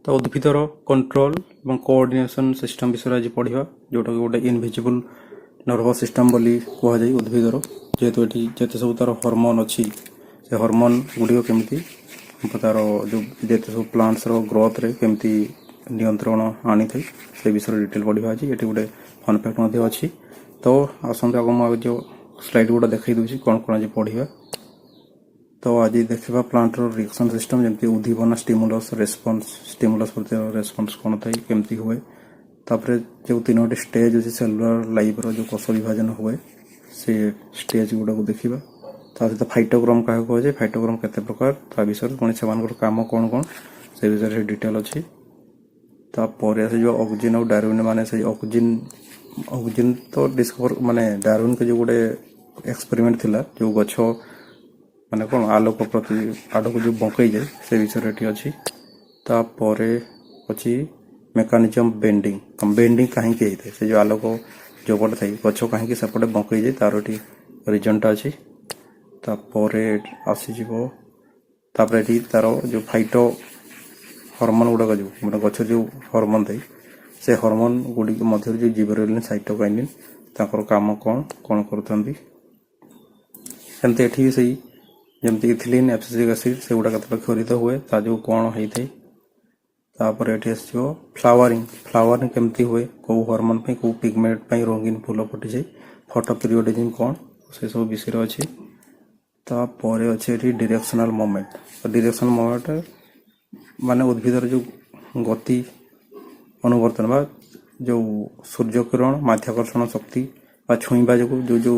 तो उद्भिदर कंट्रोल और coordination system विषय आज पढ़ा जोटा कि गोटे इनविजिबल नर्वस सिस्टम बोली कहुए उद्भिदर जेहेतु ये जिते सब तार हॉर्मोन अच्छी से हॉर्मोन गुड़िक केमती तार जो जिते सब प्लांट्स ग्रोथ रे केमती नियंत्रण आनी थे से विषय डिटेल पढ़ा आज ये गोटे फन फैक्ट अच्छी। तो आसंता आगे जो स्लाइड गुड़ा देखा दूसरी कौन कौन आज पढ़ा। तो आज देखा प्लांट रिएक्शन सिस्टम जमी उद्दीपना स्टिमुलस प्रति रेस्पॉन्स कौन थाई केमती हुए तापर जो तीन स्टेज अच्छे सेलुलर लाइफ जो कोष विभाजन हुए से स्टेज गुड़ा को देखा। ता सहित फाइटोग्राम क्या कहुए फाइटोग्राम केते प्रकार ता विषय पुणी से काम कौन कौन से विषय डिटेल अच्छी। तापर से जो ऑक्सीजन और डार्विन माने से ऑक्सीजन तो डिस्कवर माने डार्विन के जो गोटे एक्सपेरिमेंट थिला जो गछ माने कौन आलोक प्रति आलोक जो बंकई जाए से विषय ये अच्छी। तापर अच्छी मेकानिजम बेंडिंग कहीं होता है से जो आलोक जो पटे थी गछ कहीं सेपटे बंकई जाए तार ये रिजनटा अच्छी। तापर आसीज तार जो फाइटो हॉर्मोन गुड़ाक जो मैंने गछ जो हॉर्मोन थे से हॉर्मोन गुड़ी मध्य जो जिबरेलिन साइटोकाइनिन ताकर काम कौन कौन करते सेमती एठी भी सही जमती इथिलीन एब्सिसिक एसिड से गुड़ा केते क्षरित हुए ता जो कौन होता है। तापर एठी आसो फ्लावरिंग केमती हुए कौ हार्मोन पे कौ पिगमेंट पे रंगीन फूल फुटी जाए फोटो पीरियडिज्म कौन से सब विषय अच्छी। तापर अच्छे डायरेक्शनल मोमेंट माने उद्भिदर जो गति अनुवर्तन बा जो सूर्य किरण माध्याकर्षण शक्ति बा छुईबा जो जो जो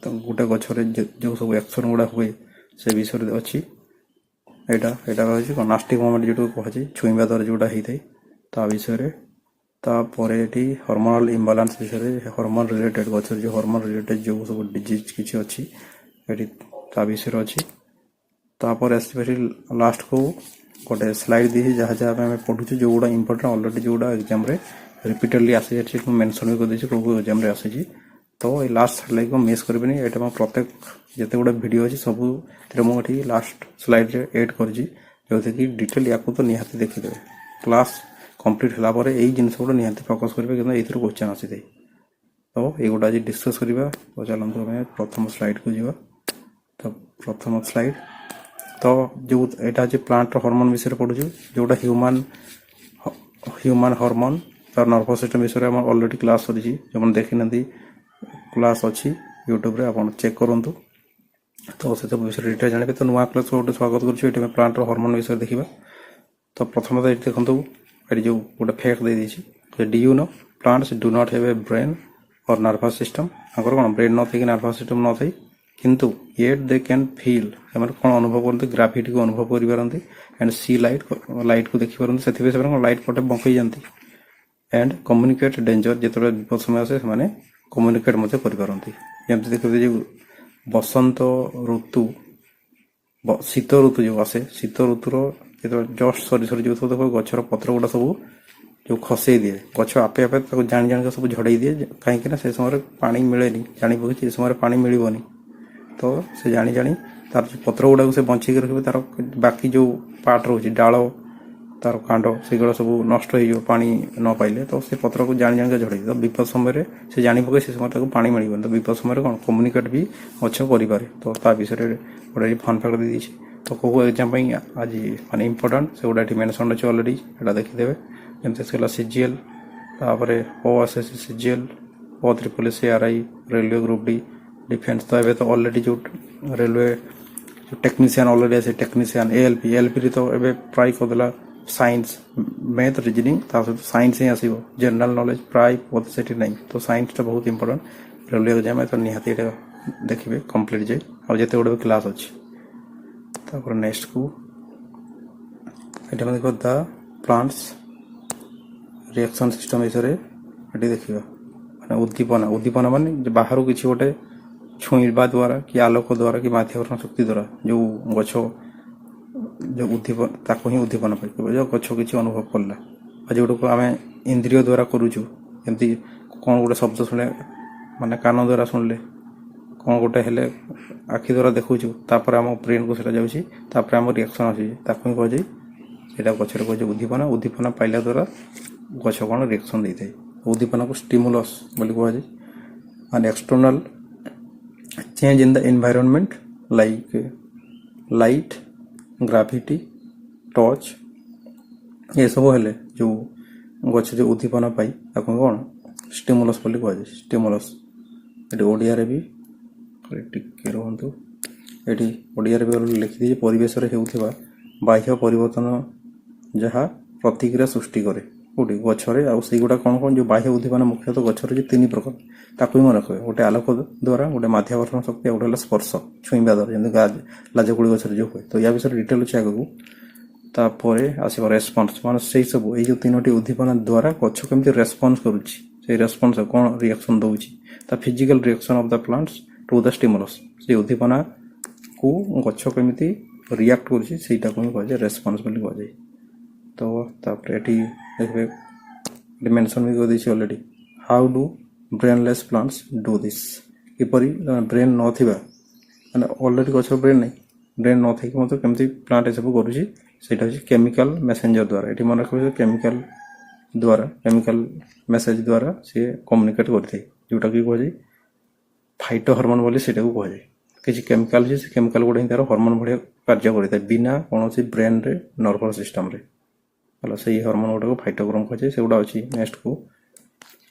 गोटे गछरे जो सब एक्शन गुड़ा हुए से विषय अच्छी। यहाँ नास्टिक मोमेंट जो कहे छुईबा द्वारा जोटा होता है ता विषय। तापर ये हार्मोनल इम्बालांस विषय हार्मोन रिलेटेड गछर जो हार्मोन रिलेटेड जो सब डिजीज किसी अच्छी ये ता विषय अच्छी। तापर आसपे लास्ट को गोटे स्लाइड दी जहाँ जहाँ आम पढ़ुचे जो गुड़ा इंपोर्टेंट ऑलरेडी जोड़ा एग्जाम रे रिपीटेडली आसी जाए मेंशन भी कर कौ एग्जाम रे आसी। तो ये लास्ट स्लाइड को मिस करेंगे ये प्रत्येक जिते गुड़ा वीडियो अच्छी सब मुझे लास्ट स्लाइड रे एड कर जो कि डिटेल या तो निहाती देखीदे क्लास कंप्लीट होगा यही जिनस गुड़ा निहाती फोकस करेंगे कि ये क्वेश्चन आसी थे। तो ये गुड़ा आज डिस्कस करवा। तो चलते आम प्रथम स्लाइड को जावा। तो प्रथम स्लाइड तो जो यहाँ प्लांट हार्मोन विषय पढ़ु जोटा ह्यूमन हार्मोन तार नर्वस सिस्टम विषय में ऑलरेडी क्लास कर जो देखी ना क्लास अच्छी यूट्यूब रे आप चेक करूँ। तो से सब विषय डिटेल जाने तो नुआ क्लास गोटे स्वागत कर प्लांट हार्मोन विषय देखा। तो प्रथम तो ये देखो ये जो गोटे fact they the D you know plants do not have a brain और नर्वस सिस्टम कौन ब्रेन न थी नर्वस सिस्टम न थी किंतु येट दे कैन फील कौन अनुभव करते ग्राविटी को अनुभव कर एंड सी लाइट को देखी पारती से लाइट पटे बंकई जाती एंड कम्युनिकेट डेंजर जो विपद समय आसे से कम्युनिकेट करती जमी देखते बसंत ऋतु शीत ऋतु जो आसे शीत ऋतुर जो जस्ट सरी सरी जो देखो गचर पत्र गुड़ा सब जो खसई दिए गच आपे आपे जाणी जाणी सब झड़ई दिए कहीं से समय पानी मिले जानी पकड़ समय पानी मिलनी तो से जानी जानी तार जो पत्र गुड़ा से बंचेक रखे तार बाकी जो पार्ट रोचे डाल तार कांड से सब नष्ट हो पानी न पाइले तो से पत्र को जानी जानी झड़े तो विपद समय से जानी पके से समय पानी मिलने तो विपद समय कौन कम्युनिकेट भी गच करे। तो ता विषय गोटे फन फैक्ट दे दी। तो कौ एग्जाम आज माने इंपोर्टेंट से गोटे मेनसन अच्छे ऑलरेडी यहाँ देखीदे जमी से सीजीएल तापर OSSC O3CRI railway group D defence. तो ये तो ऑलरेडी जो रेलवे जो टेक्नीशियन ऑलरेडी आसे टेक्नीशियन एएलपी तो ये प्राय करदेला साइंस मैथ रिजनिंग साइंस ही आसो जनरल नॉलेज प्राय बहुत से नहीं। तो साइंसटा बहुत इंपोर्टेंट रेलवे एग्जाम तो निहाती देखिए कंप्लीट जाए और जिते गुड़ा क्लास अच्छी। तापर नेक्स्ट को ये देखो द प्लांट्स रिएक्शन सिस्टम विषय ये देखा माने उद्दीपना माने बाहर किसी गोटे छुईबा द्वारा कि आलोक द्वारा कि माध्याकर्षण शक्ति द्वारा जो गछ जो उद्दीपन ताको ही उद्दीपन पाई जो गछ किसी अनुभव कला जोटा आम इंद्रिय द्वारा करुचु जमी कौन गोटे शब्द शुणे माने कान द्वारा शुणिले कौन गोटे हेले आखि द्वारा देखुचु तापर आम ब्रेन को सेटा जाउछि तापर आम रिएक्शन आसी ताको ही कह এটা গছরে কুହାଯାଏ ଉଦ୍ଦୀପନା। ଉଦ୍ଦୀପନା ପାଇଲା ଦ୍ୱାରା ଗଛ କ'ଣ ରିଆକ୍ସନ୍ ଦେଇଥାଏ। ଉଦ୍ଦୀପନାକୁ ଷ୍ଟିମୁଲସ୍ ବୋଲି କୁହାଯାଏ। And external change in the environment like light, gravity, touch ଏସବୁ ହେଲେ ଯେଉଁ ଗଛ ଯେଉଁ ଉଦ୍ଦୀପନା ପାଇ ତାକୁ କ'ଣ ଷ୍ଟିମୁଲସ୍ ବୋଲି କୁହାଯାଏ। ଷ୍ଟିମୁଲସ୍ ଏଠି ଓଡ଼ିଆରେ ବି ଟିକେ ରୁହନ୍ତୁ, ଏଠି ଓଡ଼ିଆରେ ବି ଲେଖିଦେଇଛି ପରିବେଶରେ ହେଉଥିବା ବାହ୍ୟ ପରିବର୍ତ୍ତନ ଯାହା ପ୍ରତିକ୍ରିୟା ସୃଷ୍ଟି କରେ କେଉଁଠି ଗଛରେ। ଆଉ ସେଇଗୁଡ଼ା କ'ଣ କ'ଣ ଯେଉଁ ବାହ୍ୟ ଉଦ୍ଦୀପନା ମୁଖ୍ୟତଃ ଗଛରେ ଯେ 3 ପ୍ରକାର ତାକୁ ହିଁ ମନେ ରଖିବେ। ଗୋଟେ ଆଲୋକ ଦ୍ୱାରା, ଗୋଟେ ମାଧ୍ୟାକର୍ଷଣ ଶକ୍ତି, ଆଉ ଗୋଟେ ହେଲା ସ୍ପର୍ଶ ଛୁଇଁବା ଦ୍ୱାରା, ଯେମିତି ଲାଜକୁଳି ଗଛରେ ଯେଉଁ ହୁଏ। ତ ୟା ବିଷୟରେ ଡିଟେଲ୍ ଅଛି ଆଗକୁ। ତାପରେ ଆସିବ ରେସ୍ପନ୍ସ, ମାନେ ସେଇ ସବୁ ଏଇ ଯେଉଁ 3ଟି ଉଦ୍ଦୀପନା ଦ୍ୱାରା ଗଛ କେମିତି ରେସ୍ପନ୍ସ କରୁଛି, ସେଇ ରେସ୍ପନ୍ସ କ'ଣ ରିଆକ୍ସନ୍ ଦେଉଛି, ତା physical reaction of the plants to the stimulus, ସେଇ ଉଦ୍ଦୀପନାକୁ ଗଛ କେମିତି ରିଆକ୍ଟ କରୁଛି ସେଇଟାକୁ ହିଁ କୁହାଯାଏ ରେସ୍ପନ୍ସ ବୋଲି କୁହାଯାଏ। ତ ତାପରେ ଏଠି ଦେଖିବେ ଏଠି ମେନସନ୍ ବି କରିଦେଇଛି already. How do brainless plants do this, କିପରି ବ୍ରେନ୍ ନଥିବା, ମାନେ ଅଲରେଡ଼ି ଗଛର ବ୍ରେନ୍ ନାହିଁ, ବ୍ରେନ୍ ନଥାଇକି ମଧ୍ୟ କେମିତି ପ୍ଲାଣ୍ଟ ଏସବୁ କରୁଛି ସେଇଟା ହେଉଛି କେମିକାଲ ମେସେଞ୍ଜର ଦ୍ୱାରା। ଏଠି ମନେ ରଖିବେ କେମିକାଲ ଦ୍ୱାରା, କେମିକାଲ ମେସେଜ ଦ୍ୱାରା ସିଏ କମ୍ୟୁନିକେଟ୍ କରିଥାଏ, ଯେଉଁଟାକି କୁହାଯାଏ ଫାଇଟୋ ହର୍ମୋନ୍ ବୋଲି ସେଇଟାକୁ କୁହାଯାଏ। କିଛି କେମିକାଲ ଅଛି, ସେ କେମିକାଲ ଗୁଡ଼ା ହିଁ ତା'ର ହର୍ମୋନ୍ ଭଳିଆ କାର୍ଯ୍ୟ କରିଥାଏ ବିନା କୌଣସି ବ୍ରେନ୍ରେ, ନର୍ଭସ୍ ସିଷ୍ଟମ୍ରେ ହେଲା। ସେଇ ହର୍ମୋନ୍ ଗୁଡ଼ାକୁ ଫାଇଟୋକ୍ରୋମ କୁହାଯାଏ। ସେଗୁଡ଼ା ଅଛି ନେକ୍ସଟକୁ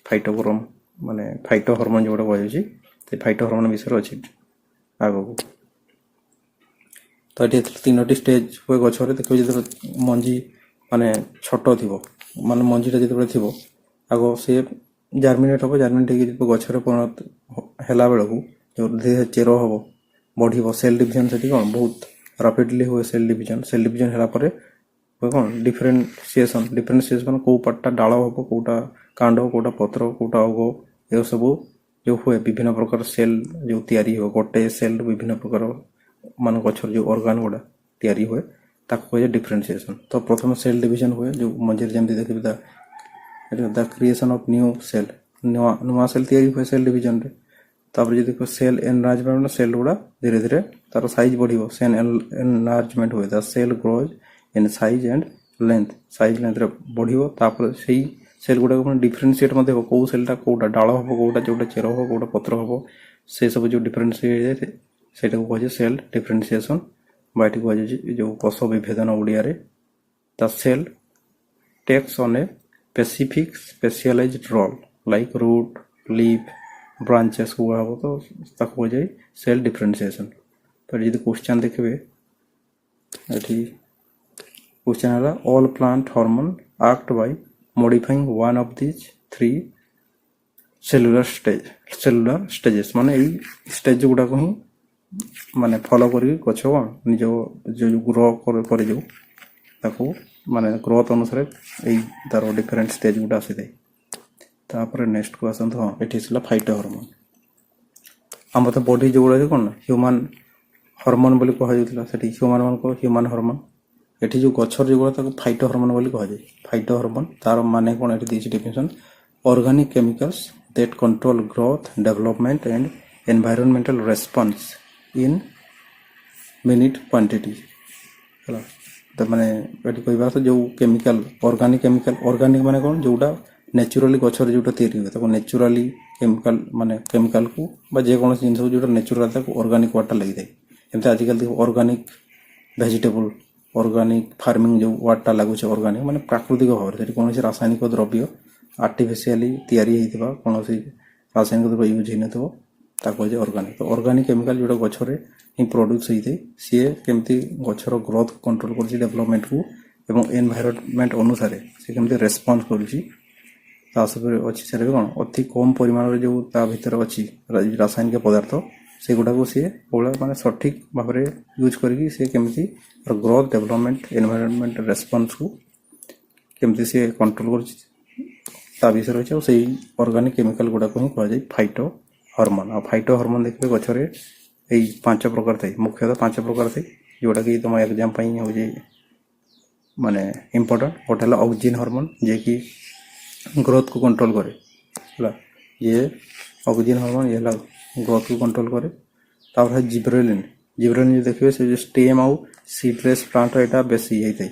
ଫାଇଟୋକ୍ରୋମ, ମାନେ ଫାଇଟୋ ହର୍ମୋନ୍ ଯେଉଁଟା କୁହାଯାଉଛି, ସେ ଫାଇଟୋ ହର୍ମୋନ୍ ବିଷୟରେ ଅଛି ଆଗକୁ। ତ ଏଠି 3ଟି ଷ୍ଟେଜ୍ ହୁଏ ଗଛରେ। ଦେଖିବେ ଯେତେବେଳେ ମଞ୍ଜି ମାନେ ଛୋଟ ଥିବ, ମାନେ ମଞ୍ଜିଟା ଯେତେବେଳେ ଥିବ ଆଗ ସିଏ ଜାର୍ମିନେଟ୍ ହେବ, ଜାର୍ମିନେଟ୍ ହେଇକି ଯେତେବେଳେ ଗଛରେ ପରିଣତ ହେଲା ବେଳକୁ ଯେଉଁ ଧୀରେ ଚେର ହେବ, ବଢ଼ିବ, ସେଲ୍ ଡିଭିଜନ୍ ସେଠି କ'ଣ ବହୁତ ରାପିଡ଼ଲି ହୁଏ। ସେଲ୍ ଡିଭିଜନ୍ ହେଲା ପରେ ହୁଏ କ'ଣ ଡିଫରେନ୍ସିଏସନ୍, କେଉଁ ପାର୍ଟଟା ଡାଳ ହେବ, କେଉଁଟା କାଣ୍ଡ, କେଉଁଟା ପତ୍ର, କେଉଁଟା ଅଗ, ଏସବୁ ଯେଉଁ ହୁଏ ବିଭିନ୍ନ ପ୍ରକାର ସେଲ୍ ଯେଉଁ ତିଆରି ହୁଏ, ଗୋଟେ ସେଲ୍ ବିଭିନ୍ନ ପ୍ରକାର ମାନେ ଗଛର ଯେଉଁ ଅର୍ଗାନ୍ ଗୁଡ଼ା ତିଆରି ହୁଏ ତାକୁ କୁହାଯାଏ ଡିଫରେନ୍ସିଏସନ୍। ତ ପ୍ରଥମେ ସେଲ୍ ଡିଭିଜନ୍ ହୁଏ, ଯେଉଁ ମଝିରେ ଯେମିତି ଦେଖିବେ ଦ କ୍ରିଏସନ୍ ଅଫ୍ ନ୍ୟୁ ସେଲ୍, ନୂଆ ସେଲ୍ ତିଆରି ହୁଏ ସେଲ୍ ଡିଭିଜନ୍ରେ। ତାପରେ ଯଦି ସେଲ୍ ଏନଲାର୍ଜମେଣ୍ଟ, ସେଲ୍ ଗୁଡ଼ା ଧୀରେ ଧୀରେ ତାର ସାଇଜ୍ ବଢ଼ିବ, ସେଲ୍ ଏନଲାର୍ଜମେଣ୍ଟ ହୁଏ। The cell grows in size and length, size ଲେନ୍ଥରେ ବଢ଼ିବ। ତାପରେ ସେଇ ସେଲ୍ ଗୁଡ଼ାକ ମାନେ ଡିଫରେନ୍ସିଏଟ୍ ମଧ୍ୟ ହେବ, କେଉଁ ସେଲ୍ଟା କେଉଁଟା ଡାଳ ହେବ, କେଉଁଟା ଯେଉଁଟା ଚେର ହେବ, କେଉଁଟା ପତ୍ର ହେବ, ସେସବୁ ଯେଉଁ ଡିଫରେନ୍ସିଏଟ୍ ହେଇଯାଏ ସେଇଟାକୁ କୁହାଯାଏ ସେଲ୍ ଡିଫରେନ୍ସିଏସନ୍, ବା ଏଠି କୁହାଯାଉଛି ଯେଉଁ କୋଷ ବିଭେଦନ ଓଡ଼ିଆରେ। The cell takes on a specific specialized role like root, leaf, branches କୁହା ହେବ, ତ ତାକୁ କୁହାଯାଏ ସେଲ୍ ଡିଫରେନ୍ସିଏସନ୍। ତ ଏଠି ଯଦି କ୍ୱେଶ୍ଚନ୍ ଦେଖିବେ, ଏଠି क्वेश्चन है all plant hormone act by modifying one of this 3 cellular stages, माने यही स्टेज गुड़ा को ही माने फॉलो करी गछ निज जो ग्रो करे जो ताको माने ग्रोथ अनुसार यही तार डिफरेंट स्टेज गुड़ा आसी थाए। तापर नेक्स्ट को आसंत हाँ एठी आसला फाइटो हार्मोन। हम तो बॉडी जो गुड़ा कौन ह्यूमन हार्मोन बोली कहा जाउतला, सेठी ह्यूमन मान को ह्यूमन हार्मोन, एठी जो गछर जो गुड़ा फाइटो हार्मोन बोली कहा जाए। फाइटो हार्मोन तार माने कौन एठी this definition organic chemicals that control growth, development and environmental response in minute quantity है। तो माने एठी कहबा तो जो केमिकल ऑर्गेनिक माने कौन जोटा नेचुरली गछर जोटा तैयारी हुए ताको नेचुरली केमिकल माने केमिकल को बा जे कोन जिंस जोटा नेचुरल ताको ऑर्गेनिक वाटा लगी थाए। एमते आजिकल देखो ऑर्गेनिक वेजिटेबल, ऑर्गेनिक फार्मिंग जो वाटा लागू छे ऑर्गेनिक माने प्राकृतिक भाव से कौन रासायनिक द्रव्य आर्टिफिशियली तैयारी होइतिबा कौन रासायनिक द्रव्य यूज होई नथो ताको जे ऑर्गेनिक। तो ऑर्गेनिक केमिकल जोटा गछरे ही प्रोड्यूस होइते सी केमती गछर ग्रोथ कंट्रोल करछि, डेवलपमेंट को एवं एनवायरनमेंट अनुसार से केमती रेस्पॉन्स करछि तासपर अछि सेरे कोन अति कम परिमाण रे जो ता भीतर अछि रासायनिक पदार्थ से गुडा को सी ओला माने सठिक भाव रे यूज करके से केमती ग्रोथ, डेवलपमेंट, एनवायरनमेंट रेस्पॉन्स को केमती से कंट्रोल करछि ता विषय रही है। से ऑर्गेनिक केमिकल गुडा को ही कह जाए फाइटो हार्मोन। आ फाइटो हार्मोन देखिए गछरे यही 5 प्रकार थे, मुख्यतः 5 प्रकार थे जोटा कि तुम एग्जाम हो माने इम्पोर्टेंट। गोटे है ऑक्सिन हार्मोन जे कि ग्रोथ को कंट्रोल करे है, ये ऑक्सिन हार्मोन ये ग्रोथ को कंट्रोल करे। तापर है जिब्रेलिन जो देखिए से स्टेम आउ सीडलेस प्लांट यहाँ बेसी होता है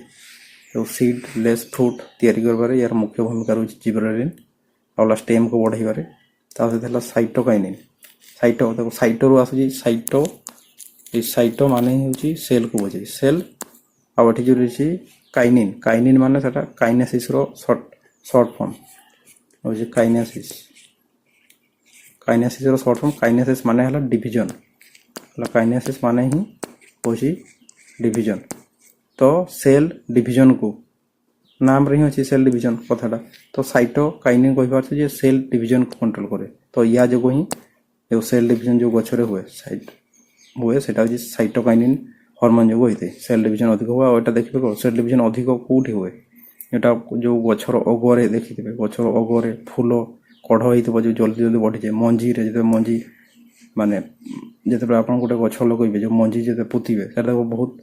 जो सीडलेस फ्रूट तैयारी करबारे यार मुख्य भूमिका रही जिबरेलिन आउला स्टेम को बढ़ाइबारे ता सहित हला साइटोकाइनिन साइटो देखो साइटो रु आसुची साइटो ए साइटो माने होची सेल को बुझाई सेल आ एठी जो रही काइनिन काइनिन माने सेटा काइनेसिस रो शॉर्ट फॉर्म होची काइनेसिस काइनेसिस रो शॉर्ट फॉर्म काइनेसिस माने हला डिवीजन हला काइनेसिस माने ही होची डिवीजन तो सेल डिवीजन को नाम रही होची सेल डिवीजन कथाटा तो साइटोकाइनिन कहि पारछ जे सेल डिवीजन को कंट्रोल करे तो या जो ही जो सेल डिवीजन जो गछरे हुए साइट हुए सेटा होची साइटोकाइनिन हार्मोन जो होइते सेल डिवीजन अधिक हुआ और एटा देखबे सेल डिवीजन अधिक कोठी हुए एटा जो गछर अगरे देखिथिबे गछर अगरे फूल कढ होइतबो जो जल्दी जल्दी बढ़ी जाय मंजी रे जते मंजी माने जते आपन गोटे गछ लगइबे जो मंजी जते पुतिबे सेटा बहुत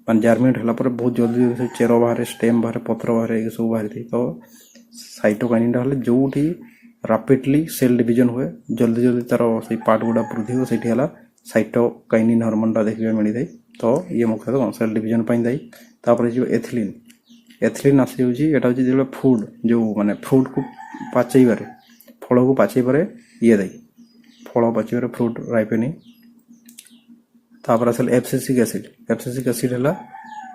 मान जार्मिनेट हला पर बहुत जल्दी चेर बाहर स्टेम बाहर पत्र बाहर ये सब बाहर थी तो साइटोकाइनिन हले जोठी रैपिडली सेल डिवीजन हुए जल्दी जल्दी तार से पार्ट गुडा वृद्धि हो सेठी हला साइटोकाइनिन हार्मोन टा देखबे मिली जाय तो ये मुख्यतः सेल डिवीजन पई दाई तापर जो एथिलीन एथिलीन आसी होची एटा होची जे फूड जो माने फ्रूट को पाचैबारे फल को पाचैबारे ये दाई फल पाचैबारे फ्रूट राइपेनिंग तापर आसल एब्सिसिक एसिड हला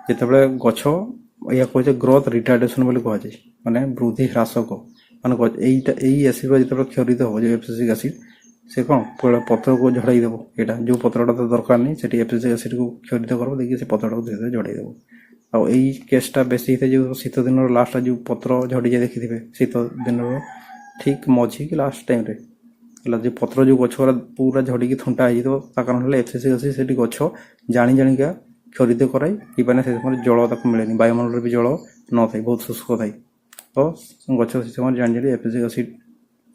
जेतेबेले गछ या कहै ग्रोथ रिटार्डेशन बोली कहै छै माने वृद्धि ह्रासक माने एईटा एई एसिड जेतेबेले क्षरित हो जो एब्सिसिक एसिड से कोन पत्र को झड़ाई देबो एटा जो पत्रटा तो दरकार नहीं सेठी एब्सिसिक एसिड को क्षरित करबो देखि से पत्रटा को धीरे झड़ाई देबो आ एई केसटा बेसी थे जो शीत दिन लास्ट जो पत्र झड़ी जाय देखिथिबे शीत दिन ठीक मझी कि लास्ट टाइम रे हला जे पत्र जो गछरा पूरा झड़ी की थंटा आइ तो ता कारण हला एब्सिसिक एसिड सेठी गछ जानी जानी का क्षरित कराई कि माने से समय जल तक मिलेनी वायुमंडल भी जल न थाई बहुत शुष्क थाई तो गछ से समय जानी जानी एब्सिसिक एसिड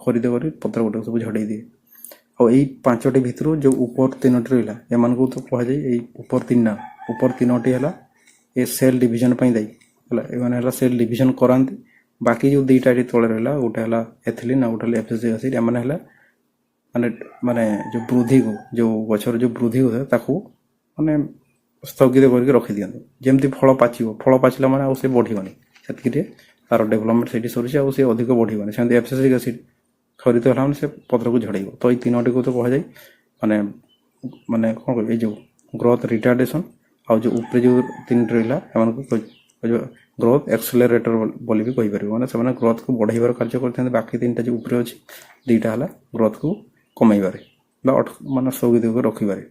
खरीद करी पत्र गोटे सब झड़ाई दिए और यही पांचटी भितर जो ऊपर तीनोटी रहा एम को तो कह जाए ऊपर तीनोटी है ये सेल डिवीजन दायी है सेल डिवीजन कराती बाकी जो दुईटा तले रहा गोटे है एथिलीन और गोटे एब्सिसिक एसिड एम माने माने जो वृद्धि को जो गछर जो वृद्धि होता ताकू माने स्थगित करके रखी दिखाते जमती फल पाचिला माने आउ से बढ़िबनी से तार डेभलपमेंट से सरुची आउ से अधिक बढ़िबनी से एब्सिसिक एसिड खरीद है से पत्र को झड़े तो ये तीनोटी को तो कह जाए माने माने कौन कह जो ग्रोथ रिटार्डेशन आउ जो ऊपर जो तीन रहा ग्रोथ एक्सेलरेटर बोली भी कहीपर मैंने से ग्रोथ को बढ़ाइबार कार्य करते बाकी तीन जो ऊपर अच्छी दुईटा है ग्रोथ को कमाइबारे माने स्थगित कर रखिबारे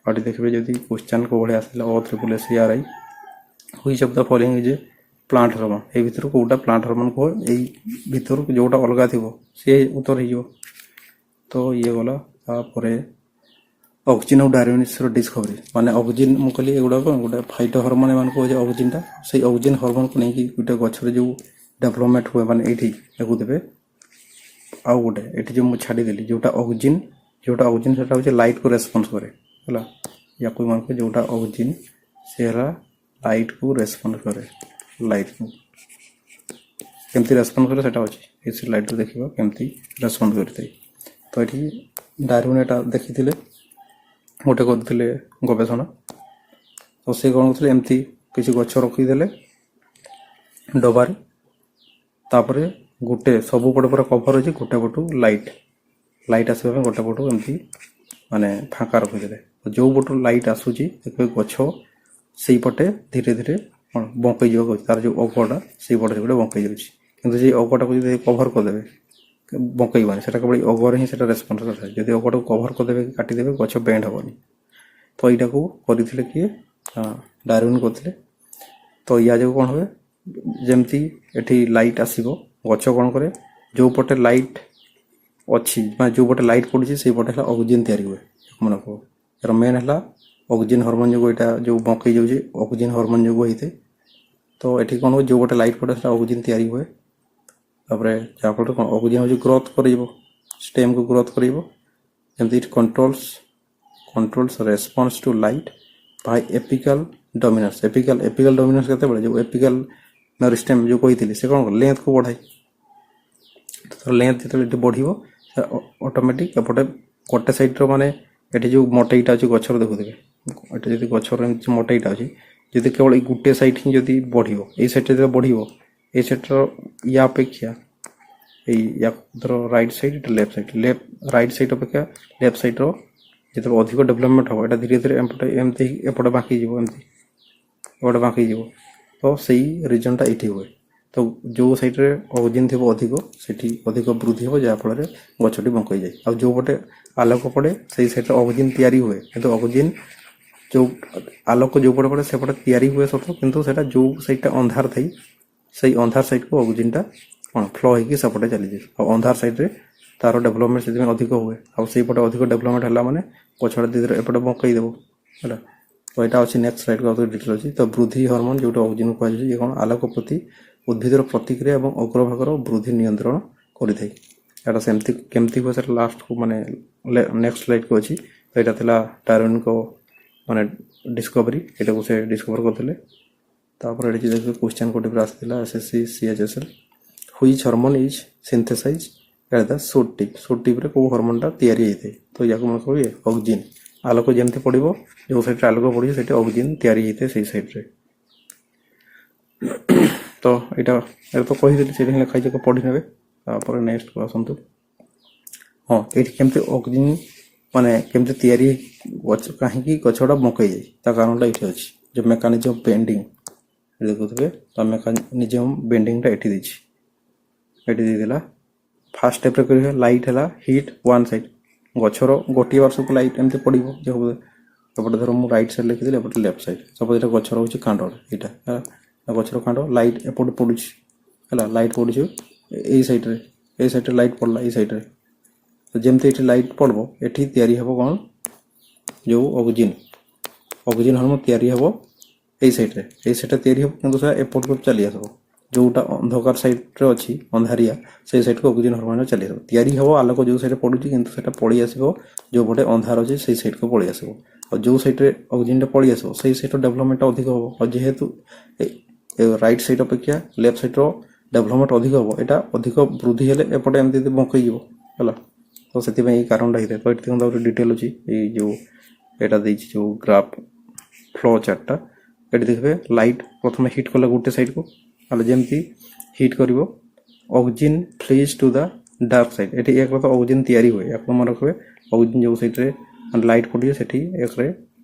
और देखिए जब क्वेश्चन को भाई आसला O3SCRI which of the following is plant hormone ए भितर कोटा प्लांट हार्मोन को एई भितर जोटा अलग थी सी उत्तर हो तो ये गला तापरे ऑक्सीजन और डायरेनिस डिस्कवरी माने ऑक्सीजन मु कहली एगुडा गोटे फाइटो हार्मोन एमान को ऑक्सीजन टा से ऑक्सीजन हार्मोन को नहीं गोटे गछरे जो डेवलपमेंट हुए माने एठी देखु देबे आ गोटे एठी जो मु छाडी देली जोटा ऑक्सीजन सेटा होचे लाइट को रेस्पॉन्स करे हला या कोई मान को जोटा ऑक्सीजन सेरा लाइट को रेस्पॉन्स करे लाइट को केमती रेस्पॉन्स करे सेटा होची इस लाइट को देखिबा केमती रेस्पॉन्स करते तो एठी डार्विन एटा देखिथिले गोटे करथिले गवेषणा तो से कोन करथिले एमती किछि गछ रखि देले डबारे तापरे गोटे सब पटे पूरा कवर होची गोटे पटू लाइट आसीबा गोटे पटू एमती माने फांका रखि देले जो पटू लाइट आसुची देखबे गछ सेई पटे धीरे धीरे बंकई जो तार जो अगटा से पटे गोटे बंकई जाउची किंतु जे अगटा को जदि कवर कर देबे बंकईबानी सेटा केवल अगर ही सेटा रेस्पॉन्स करता है जदि अगटा को कवर कर देबे काटी देबे गछ बेंड होबनी तो एटा को करिथिले किए डार्विन करथिले तो या जो कोन होबे जेमती एठी लाइट आसीबो गछ कोन करे जो पटे लाइट अच्छी माने जो पटे लाइट पड़ुची से पटे हला ऑक्सीजन तयारी हुए मन को यार मेन हला ऑक्सीजन हार्मोन जो एटा जो बंकई जाउची ऑक्सीजन हार्मोन जो होइते तो एठी कोन हो जो पटे लाइट पड़े हला ऑक्सीजन तयारी हुए तापरे जाफल कोन ऑक्सीजन हो ग्रोथ करिवो स्टेम को ग्रोथ करिवो जेमती it controls response to light by apical dominance apical dominance केते बळे जो एपिकल मेरिस्टेम जो कहिथिले से कोन लेंथ को बढ़ाई तो लेंथ जेते बढ़िवो ऑटोमेटिक एपटे गोटे साइड रो माने एठी जो मोटाईटा अछि गछर देखु देबे एठी जति गछर मोटाईटा अछि ଯଦି କେବଳ ଏଇ ଗୋଟିଏ ସାଇଟ୍ ହିଁ ଯଦି ବଢ଼ିବ, ଏଇ ସାଇଟ୍ରେ ଯେତେବେଳେ ବଢ଼ିବ, ଏଇ ସାଇଟ୍ର ୟା ଅପେକ୍ଷା এই ধর রাইট সাইড এটা লেফট সাইড, রাইট সাইড অপেক্ষা লেফট সাইডর যেତେବେଳେ ଅଧିକ ଡେଭଲପମେଣ୍ଟ ହେବ ଏଇଟା ଧୀରେ ଧୀରେ ଏମିତି ଏପଟେ ବାଙ୍କିଯିବ, ଏମିତି ଏପଟେ ବାଙ୍କିଯିବ। ତ ସେଇ ରିଜନଟା ଏଇଠି ହୁଏ। ତ ଯେଉଁ ସାଇଡ଼୍ରେ ଅକ୍ସିଜେନ୍ ଥିବ ଅଧିକ, ସେଠି ଅଧିକ ବୃଦ୍ଧି ହେବ, ଯାହାଫଳରେ ଗଛଟି ବଙ୍କେଇ ଯାଏ। ଆଉ ଯେଉଁ ପଟେ ଆଲୋକ ପଡ଼େ ସେଇ ସାଇଡ଼୍ରେ ଅକ୍ସିଜେନ୍ ତିଆରି ହୁଏ, କିନ୍ତୁ ଅକ୍ସିଜେନ୍ ଯେଉଁ ଆଲୋକ ଯେଉଁ ପଟେ ପଡ଼େ ସେପଟେ ତିଆରି ହୁଏ ସତ, କିନ୍ତୁ ସେଇଟା ଯେଉଁ ସାଇଡ଼୍ଟା ଅନ୍ଧାର ଥାଇ ସେଇ ଅନ୍ଧାର ସାଇଡ଼୍କୁ ଅକ୍ସିଜେନ୍ଟା କ'ଣ ଫ୍ଲୋ ହେଇକି ସେପଟେ ଚାଲିଯାଏ। ଆଉ ଅନ୍ଧାର ସାଇଡ଼୍ରେ ତାର ଡେଭଲପମେଣ୍ଟ ସେଥିପାଇଁ ଅଧିକ ହୁଏ। ଆଉ ସେଇପଟେ ଅଧିକ ଡେଭଲପମେଣ୍ଟ ହେଲା ମାନେ ଗଛଟା ଧୀରେ ଧୀରେ ଏପଟେ ବଙ୍କେଇ ଦେବ ହେଲା। ତ ଏଇଟା ଅଛି ନେକ୍ସଟ ସ୍ଲାଇଡ଼୍କୁ ଆଉ ଡିଟେଲ୍ ଅଛି। ତ ବୃଦ୍ଧି ହର୍ମୋନ୍ ଯେଉଁଟା ଅକ୍ସିଜେନ୍ କୁହାଯାଉଛି, ଇଏ କ'ଣ ଆଲୋକ ପ୍ରତି ଉଦ୍ଭିଦର ପ୍ରତିକ୍ରିୟା ଏବଂ ଅଗ୍ରଭାଗର ବୃଦ୍ଧି ନିୟନ୍ତ୍ରଣ କରିଥାଏ। ଏଇଟା ସେମିତି କେମିତି ହୁଏ ସେଟା ଲାଷ୍ଟକୁ ମାନେ ନେକ୍ସଟ ସ୍ଲାଇଡ଼୍କୁ ଅଛି। ତ ଏଇଟା ଥିଲା ଡାରୱିନ୍ଙ୍କ ମାନେ ଡିସ୍କଭରି, ଏଇଟାକୁ ସେ ଡିସ୍କଭର କରିଥିଲେ। ତାପରେ ଏଠି ଦେଖିବେ କ୍ୱେଶ୍ଚନ୍ କୋଟିପରେ ଆସିଥିଲା SSC CHSL, which hormone is synthesized at the shoot tip. Shoot ଟିପ୍ରେ କେଉଁ ହର୍ମୋନ୍ଟା ତିଆରି ହେଇଥାଏ? ତ ୟାକୁ ମନେ କହିବେ ଅକ୍ସିଜେନ୍। ଆଲୋକ ଯେମିତି ପଡ଼ିବ, ଯେଉଁ ସାଇଡ଼୍ରେ ଆଲୋକ ପଡ଼ିବ ସେଠି ଅକ୍ସିଜେନ୍ ତିଆରି ହେଇଥାଏ ସେଇ ସାଇଡ଼୍ରେ। ତ ଏଇଟା ତ କହିଦେଲି, ସେଇଠି ହିଁ ଲେଖା ହେଇଛି, ପଢ଼ି ନେବେ। ତାପରେ ନେକ୍ସଟକୁ ଆସନ୍ତୁ। ହଁ, ଏଇଠି କେମିତି ଅକ୍ସିଜେନ୍ ମାନେ କେମିତି ତିଆରି ଗଛ, କାହିଁକି ଗଛଟା ବଙ୍କେଇ ଯାଏ, ତା କାରଣଟା ଏଇଠି ଅଛି। ଯେଉଁ ମେକାନିଜମ୍ ବେଣ୍ଡିଂ ଦେଖୁଥିବେ, ତ ମେକାନିଜମ୍ ବେଣ୍ଡିଂଟା ଏଠି ଦେଇଛି, ଏଠି ଦେଇଥିଲା। ଫାର୍ଷ୍ଟ ଷ୍ଟେପ୍ରେ କରିବେ ଲାଇଟ୍ ହେଲା ହିଟ୍ ୱାନ୍ ସାଇଡ଼୍। ଗଛର ଗୋଟିଏ ବର୍ଷକୁ ଲାଇଟ୍ ଏମିତି ପଡ଼ିବ, ଏପଟେ ଧର ମୁଁ ରାଇଟ୍ ସାଇଡ଼୍ ଲେଖିଦେଲି, ଏପଟେ ଲେଫ୍ଟ ସାଇଡ଼୍। ସପୋଜ୍ ଏଇଟା ଗଛର ହେଉଛି କାଣ୍ଡ, ଏଇଟା ଗଛର କାଣ୍ଡ, ଲାଇଟ୍ ଏପଟେ ପଡ଼ୁଛି ହେଲା, ଲାଇଟ୍ ପଡ଼ୁଛି ଏଇ ସାଇଡ଼୍ରେ ଲାଇଟ୍ ପଡ଼ିଲା ଏଇ ସାଇଡ଼୍ରେ। ତ ଯେମିତି ଏଠି ଲାଇଟ୍ ପଡ଼ିବ, ଏଠି ତିଆରି ହେବ କ'ଣ, ଯେଉଁ ଅକ୍ସିଜେନ୍ ହର୍ମୋନ୍ ତିଆରି ହେବ ଏଇ ସାଇଡ଼୍ରେ ତିଆରି ହେବ, କିନ୍ତୁ ସେଟା ଏପଟକୁ ଚାଲି ଆସିବ। ଯେଉଁଟା ଅନ୍ଧକାର ସାଇଡ଼୍ରେ ଅଛି, ଅନ୍ଧାରିଆ, ସେଇ ସାଇଡ଼୍କୁ ଅକ୍ସିଜେନ୍ ହର୍ମୋନ୍ ଚାଲି ଆସିବ। ତିଆରି ହେବ ଆଲୋକ ଯେଉଁ ସାଇଡ଼୍ରେ ପଡ଼ୁଛି, କିନ୍ତୁ ସେଟା ପଳେଇ ଆସିବ ଯେଉଁ ପଟେ ଅନ୍ଧାର ଅଛି ସେଇ ସାଇଡ଼୍କୁ ପଳେଇ ଆସିବ। ଆଉ ଯେଉଁ ସାଇଡ଼୍ରେ ଅକ୍ସିଜେନ୍ଟା ପଳେଇ ଆସିବ ସେଇ ସାଇଡ଼୍ର ଡେଭଲପମେଣ୍ଟଟା ଅଧିକ ହେବ। ଆଉ ଯେହେତୁ ରାଇଟ୍ ସାଇଡ଼୍ ଅପେକ୍ଷା ଲେଫ୍ଟ ସାଇଡ଼୍ର ଡେଭଲପମେଣ୍ଟ ଅଧିକ ହେବ, ଏଇଟା ଅଧିକ ବୃଦ୍ଧି ହେଲେ ଏପଟେ ଏମିତି ବଙ୍କେଇଯିବ ହେଲା। ତ ସେଥିପାଇଁ ଏଇ କାରଣଟା ହେଇଥାଏ। ତ ଏଠି ଦେଖନ୍ତୁ ଗୋଟେ ଡିଟେଲ୍ ଅଛି, ଏଇ ଯେଉଁ ଏଇଟା ଦେଇଛି ଯେଉଁ ଗ୍ରାଫ୍ ଫ୍ଲୋ ଚାର୍ଟଟା। ଏଠି ଦେଖିବେ ଲାଇଟ୍ ପ୍ରଥମେ ହିଟ୍ କଲା ଗୋଟେ ସାଇଡ଼୍କୁ, ହେଲେ ଯେମିତି ହିଟ୍ କରିବ auxin flees to the dark side. ଏଠି ଏକରେ ତ ଅକ୍ସିଜେନ୍ ତିଆରି ହୁଏ, ଆପଣ ମନେ ରଖିବେ ଅକ୍ସିଜେନ୍ ଯେଉଁ ସାଇଡ଼୍ରେ ଲାଇଟ୍ ପଡ଼ିବ ସେଠି ଏକରେ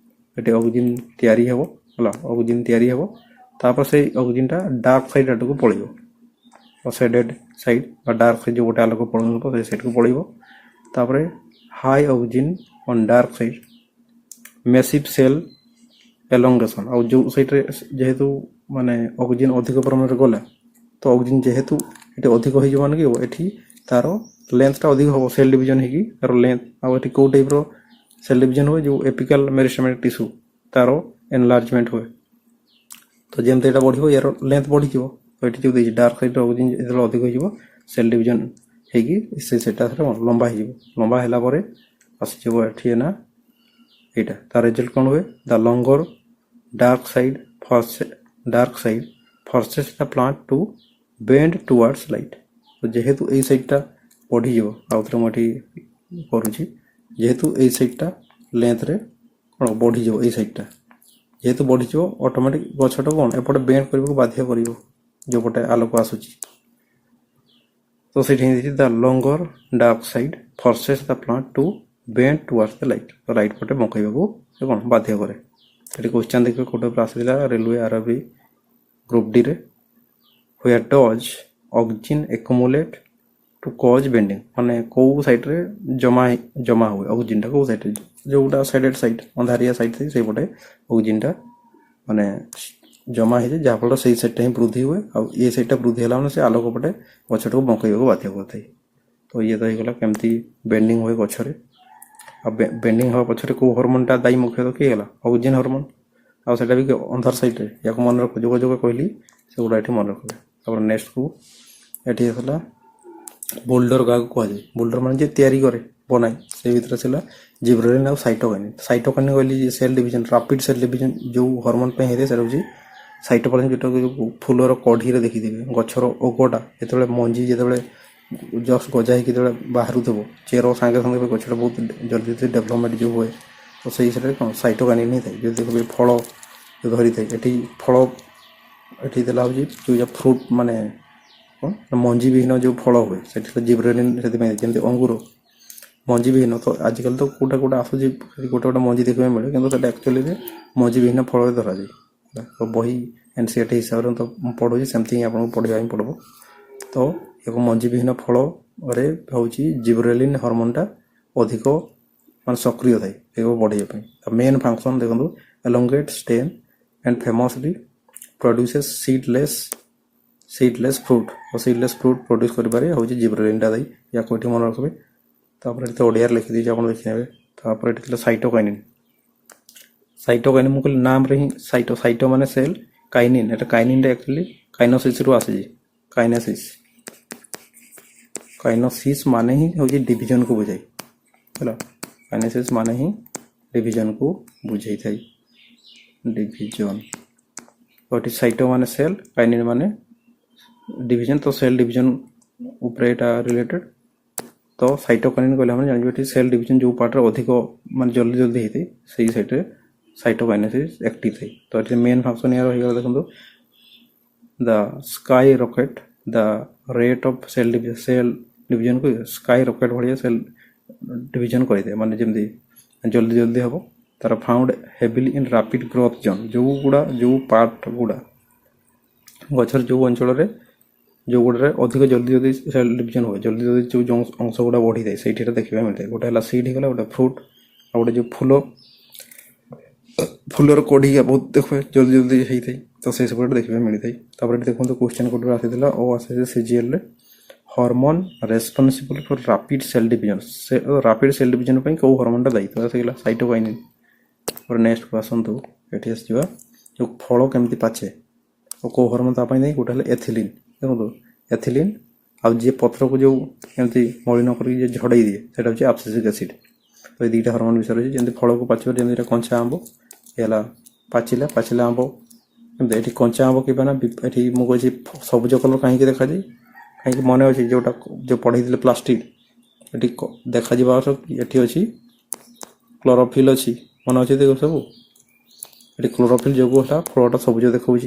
ଏଠି ଅକ୍ସିଜେନ୍ ତିଆରି ହେବ ହେଲା, ଅକ୍ସିଜେନ୍ ତିଆରି ହେବ। ତାପରେ ସେଇ ଅକ୍ସିଜେନ୍ଟା ଡାର୍କ ସାଇଡ଼୍ ଆଡ଼କୁ ପଳେଇବ, ସେଡେଡ୍ ସାଇଡ଼୍ ବା ଡାର୍କ ସାଇଡ଼୍ ଯେଉଁ ଗୋଟେ ଆଲୋକ ପଡ଼ୁନଥିବ ସେଇ ସାଇଡ଼୍କୁ ପଳେଇବ। ତାପରେ high auxin on dark side, massive cell elongation. ଆଉ ଯେଉଁ ସାଇଡ଼୍ରେ ଯେହେତୁ ମାନେ ଅକ୍ସିଜେନ୍ ଅଧିକ ପରିମାଣରେ ଗଲା, ତ ଅକ୍ସିଜେନ୍ ଯେହେତୁ ଏଠି ଅଧିକ ହେଇଯିବ ମାନେ କି ଏଠି ତାର ଲେନ୍ଥଟା ଅଧିକ ହେବ, ସେଲ୍ ଡିଭିଜନ୍ ହେଇକି ତାର ଲେନ୍ଥ। ଆଉ ଏଠି କେଉଁ ଟାଇପ୍ର ସେଲ୍ ଡିଭିଜନ୍ ହୁଏ, ଯେଉଁ ଏପିକାଲ୍ ମେରିଷ୍ଟେମେଟିକ୍ ଟିସ୍ୟୁ ତାର ଏନଲାର୍ଜମେଣ୍ଟ ହୁଏ। ତ ଯେମିତି ଏଇଟା ବଢ଼ିବ ୟାର ଲେନ୍ଥ ବଢ଼ିଯିବ। ତ ଏଠି ଯେଉଁ ଦେଇଛି ଡାର୍କ ସାଇଡ଼୍ର ଅକ୍ସିଜେନ୍ ଯେତେବେଳେ ଅଧିକ ହେଇଯିବ, ସେଲ୍ ଡିଭିଜନ୍ ହେଇକି ସେଇଟା ଲମ୍ବା ହେଇଯିବ। ଲମ୍ବା ହେଲା ପରେ ଆସିଯିବ ଏଠି ନା ଏଇଟା, ତାର ରେଜଲ୍ଟ କ'ଣ ହୁଏ, the longer dark side forces the plant to bend towards light. ତ ଯେହେତୁ ଏଇ ସାଇଡ଼୍ଟା ବଢ଼ିଯିବ, ଆଉ ଥରେ ମୁଁ ଏଠି କରୁଛି, ଯେହେତୁ ଏଇ ସାଇଡ଼୍ଟା ଲେନ୍ଥରେ କ'ଣ ବଢ଼ିଯିବ, ଏଇ ସାଇଡ଼୍ଟା ଯେହେତୁ ବଢ଼ିଯିବ, ଅଟୋମେଟିକ୍ ଗଛଟାକୁ କ'ଣ ଏପଟେ ବେଣ୍ଡ କରିବାକୁ ବାଧ୍ୟ କରିବ ଯେଉଁପଟେ ଆଲୋକ ଆସୁଛି। ତ ସେଇଠି ହେଇଛି ଦ longer dark side forces the plant to bend towards the light. ତ ଲାଇଟ୍ ପଟେ ବଙ୍କେଇବାକୁ ସେ କ'ଣ ବାଧ୍ୟ କରେ। ସେଠି କ୍ୱେଶ୍ଚନ୍ ଦେଖିବେ କୋଉଠି ଆସିଥିଲା ରେଲୱେ RRB ଗ୍ରୁପ୍ ଡିରେ, where does auxin accumulate to cause bending. ମାନେ କେଉଁ ସାଇଡ଼୍ରେ ଜମା ହୁଏ ଅକ୍ସିଜେନ୍ଟା, କେଉଁ ସାଇଡ଼୍ରେ, ଯେଉଁଟା ସାଇଡ଼େଡ୍ ସାଇଡ଼୍ ଅନ୍ଧାରିଆ ସାଇଡ଼୍ ଥାଏ ସେଇପଟେ ଅକ୍ସିଜେନ୍ଟା ମାନେ ଜମା ହେଇଯାଏ, ଯାହାଫଳରେ ସେଇ ସାଇଡ଼୍ଟା ହିଁ ବୃଦ୍ଧି ହୁଏ। ଆଉ ଏ ସାଇଡ଼୍ଟା ବୃଦ୍ଧି ହେଲା ମାନେ ସେ ଆଲୋକ ପଟେ ଗଛଟାକୁ ବଙ୍କେଇବାକୁ ବାଧ୍ୟ କରିଥାଏ। ତ ଇଏ ତ ହେଇଗଲା କେମିତି ବେଣ୍ଡିଂ ହୁଏ ଗଛରେ। ଆଉ ବେଣ୍ଡିଂ ହେବା ପଛରେ କେଉଁ ହର୍ମୋନ୍ଟା ଦାୟୀ ମୁଖ୍ୟତଃ କିଏ ହେଲା, ଅକ୍ସିଜେନ୍ ହର୍ମୋନ୍। ଆଉ ସେଇଟା ବି ଅନ୍ଧାର ସାଇଡ଼୍ରେ, ୟାକୁ ମନେ ରଖ, ଯୋଗ କହିଲି ସେଗୁଡ଼ା ଏଠି ମନେ ରଖିବେ। ତାପରେ ନେକ୍ସଟକୁ ଏଠି ହେଲା ବୋଲ୍ଡର, କାହାକୁ କୁହାଯାଏ ବୋଲ୍ଡର, ମାନେ ଯିଏ ତିଆରି କରେ ବନାଏ। ସେ ଭିତରେ ଥିଲା ଜିବ୍ରେଲିନ୍ ଆଉ ସାଇଟୋକାଇନିନ୍। ସାଇଟୋକାଇନିନ୍ କହିଲି cell division, rapid cell division ଯେଉଁ ହର୍ମୋନ୍ ପାଇଁ ହେଇଥାଏ ସେଟା ହେଉଛି ସାଇଟୋକାଇନିନ୍। ଯେଉଁଟାକୁ ଫୁଲର କଢ଼ିରେ ଦେଖିଥିବେ, ଗଛର ଅଗଟା ଯେତେବେଳେ ମଞ୍ଜି ଯେତେବେଳେ ଜଷ୍ଟ ଗଜା ହେଇକି ଯେତେବେଳେ ବାହାରୁଥିବ, ଚେର ସାଙ୍ଗେ ସାଙ୍ଗେ ଗଛଟା ବହୁତ ଜଲ୍ଦି ଡେଭଲପମେଣ୍ଟ ଯେଉଁ ହୁଏ, ତ ସେଇ ସେଠାରେ କ'ଣ ସାଇଟୋକାଇନିନ୍ ହିଁ ଥାଏ। ଯଦି ଦେଖିବେ ଫଳ ଧରି ଥାଏ ଏଠି ଫଳ ଏଠି ଦେଲା ହେଉଛି ଯେଉଁ ଫ୍ରୁଟ୍ ମାନେ କ'ଣ ମଞ୍ଜି ବିହୀନ ଯେଉଁ ଫଳ ହୁଏ ସେଠି ଜିବ୍ରେଲିନ୍ ସେଥିପାଇଁ ଯେମିତି ଅଙ୍ଗୁର ମଞ୍ଜି ବିହୀନ ତ ଆଜିକାଲି ତ କୋଉଟା ଆସୁଛି ଗୋଟେ ମଞ୍ଜି ଦେଖିବାକୁ ମିଳେ କିନ୍ତୁ ସେଟା ଆକ୍ଚୁଆଲିରେ ମଞ୍ଜି ବିହୀନ ଫଳରେ ଧରାଯାଏ ତ ବହି NCERT ହିସାବରେ ତ ମୁଁ ପଢ଼ୁଛି ସେମିତି ହିଁ ଆପଣଙ୍କୁ ପଢ଼ିବା ପାଇଁ ପଡ଼ିବ ତ ଏକ ମଞ୍ଜି ବିହୀନ ଫଳରେ ହେଉଛି ଜିବ୍ରେଲିନ୍ ହରମୋନ୍ଟା ଅଧିକ ମାନେ ସକ୍ରିୟ ଥାଏ ଏହାକୁ ବଢ଼େଇବା ପାଇଁ ମେନ୍ ଫଙ୍କସନ୍ ଦେଖନ୍ତୁ elongate stem and famously produces seedless fruit और seedless fruit produce କରିବାରେ ହେଉଛି ଜିବ୍ରେଲିନ୍ଟା ଦେଇ ୟାକୁ ଏଠି ମନେ ରଖିବେ ତାପରେ ଏଠି ଓଡ଼ିଆରେ ଲେଖିଦେଇଛି ଆପଣ ଦେଖିନେବେ ତାପରେ ଏଠି ଥିଲା ସାଇଟୋକାଇନିନ୍ ମୁଁ କହିଲି ନାମରେ ହିଁ ସାଇଟୋ ମାନେ ସେଲ୍ କାଇନିନ୍ ଏଟା କାଇନିନ୍ଟା ଆକ୍ଚୁଆଲି କାଇନୋସିସ୍ରୁ ଆସିଛି କାଇନୋସିସ୍ ମାନେ ହିଁ ହେଉଛି ଡିଭିଜନକୁ ବୁଝାଏ ହେଲା କାଇନେସିସ୍ ମାନେ ହିଁ ଡିଭିଜନକୁ ବୁଝେଇଥାଏ डिविजन एटी साइटो माने सेल काइनिन माने डिविजन तो सेल डिविजन ऊपर एटा रिलेटेड तो साइटोकाइनिन कहले हम जानि एटी सेल डिविजन जो पार्ट रे अधिक माने जल्दी जल्दी हेते सही साइट रे साइटोकाइनेसिस एक्टिव थाई तो एटी मेन फंक्शन यार होई गला देखंतु the skyrocket the rate of cell division को स्काई रॉकेट भलिया सेल डिविजन कर दे माने जेमदी जल्दी जल्दी हबो तार फाउंड हेविली इन रैपिड ग्रोथ जोन जो पार्ट गुड़ा गछर जो अंचल जो गुड़ा अधिक जल्दी जल्दी सेल डिविजन हुए जल्दी जल्दी जो अंश गुड़ा बढ़ी जाए से देखा मिलता है गोटे है सीड होगा गोटे फ्रूट आ गोटे जो फूलर कढ़ी बहुत देखे जल्दी जल्दी होता है तो से सब देखा मिलता है देखो क्वेश्चन कोड आसी ओ आसे CGL hormone responsible for rapid cell division पे कौ हॉर्मोनटा दायी तो साइटोकाइनिन और नेक्स्ट को आसतु ये आसवा जो फल केमती पाचे और कौ हॉर्मोन तापाई नहीं गोटे एथिलीन देखो एथिलीन आउ जी पत्र को जो एमती मलिन कर झड़ाई दिए से एब्सिसिक एसिड तो ये दुईटा हॉर्मोन विषय रही जमी फल को पाचे जमी कंचा आंब ये पाचिला आंब ये कंचा आंब कि ये मुझे सबुज कलर कहीं देखा जाए कहीं मन अच्छे जोटा जो पढ़े प्लास्टिक ये देखा ये अच्छी क्लोरोफिल अच्छी मन अच्छे देख सब ये क्लोरोफिल जो फलटा सबुज देखा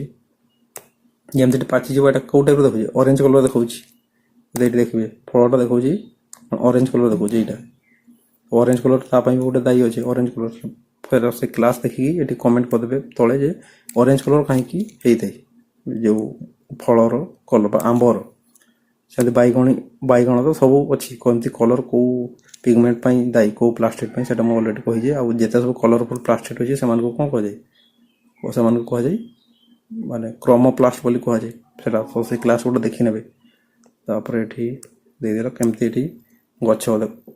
जमी पाची जो कौ टाइप देखा ऑरेंज कलर देखा देखिए फलटा देखा ऑरेंज कलर देखा यहाँ ऑरेंज कलर तापाई गोटे दायी अच्छे ऑरेंज कलर फिर से क्लास देखिए ये कमेंट करदे तले जे ऑरेंज कलर कहीं होता है जो फलर कलर आंबर से बैगण तो सब अच्छी कमती कलर कौ पिगमेंट दायी कौ प्लास्टिक से अलरेडी कही जिते सब कलरफुल प्लास्टिक अच्छे से कौन कहुए कहुए माने क्रोमोप्लास्ट बोली कहुए से क्लास गोटे देखी ने ये देदेल केमती गछ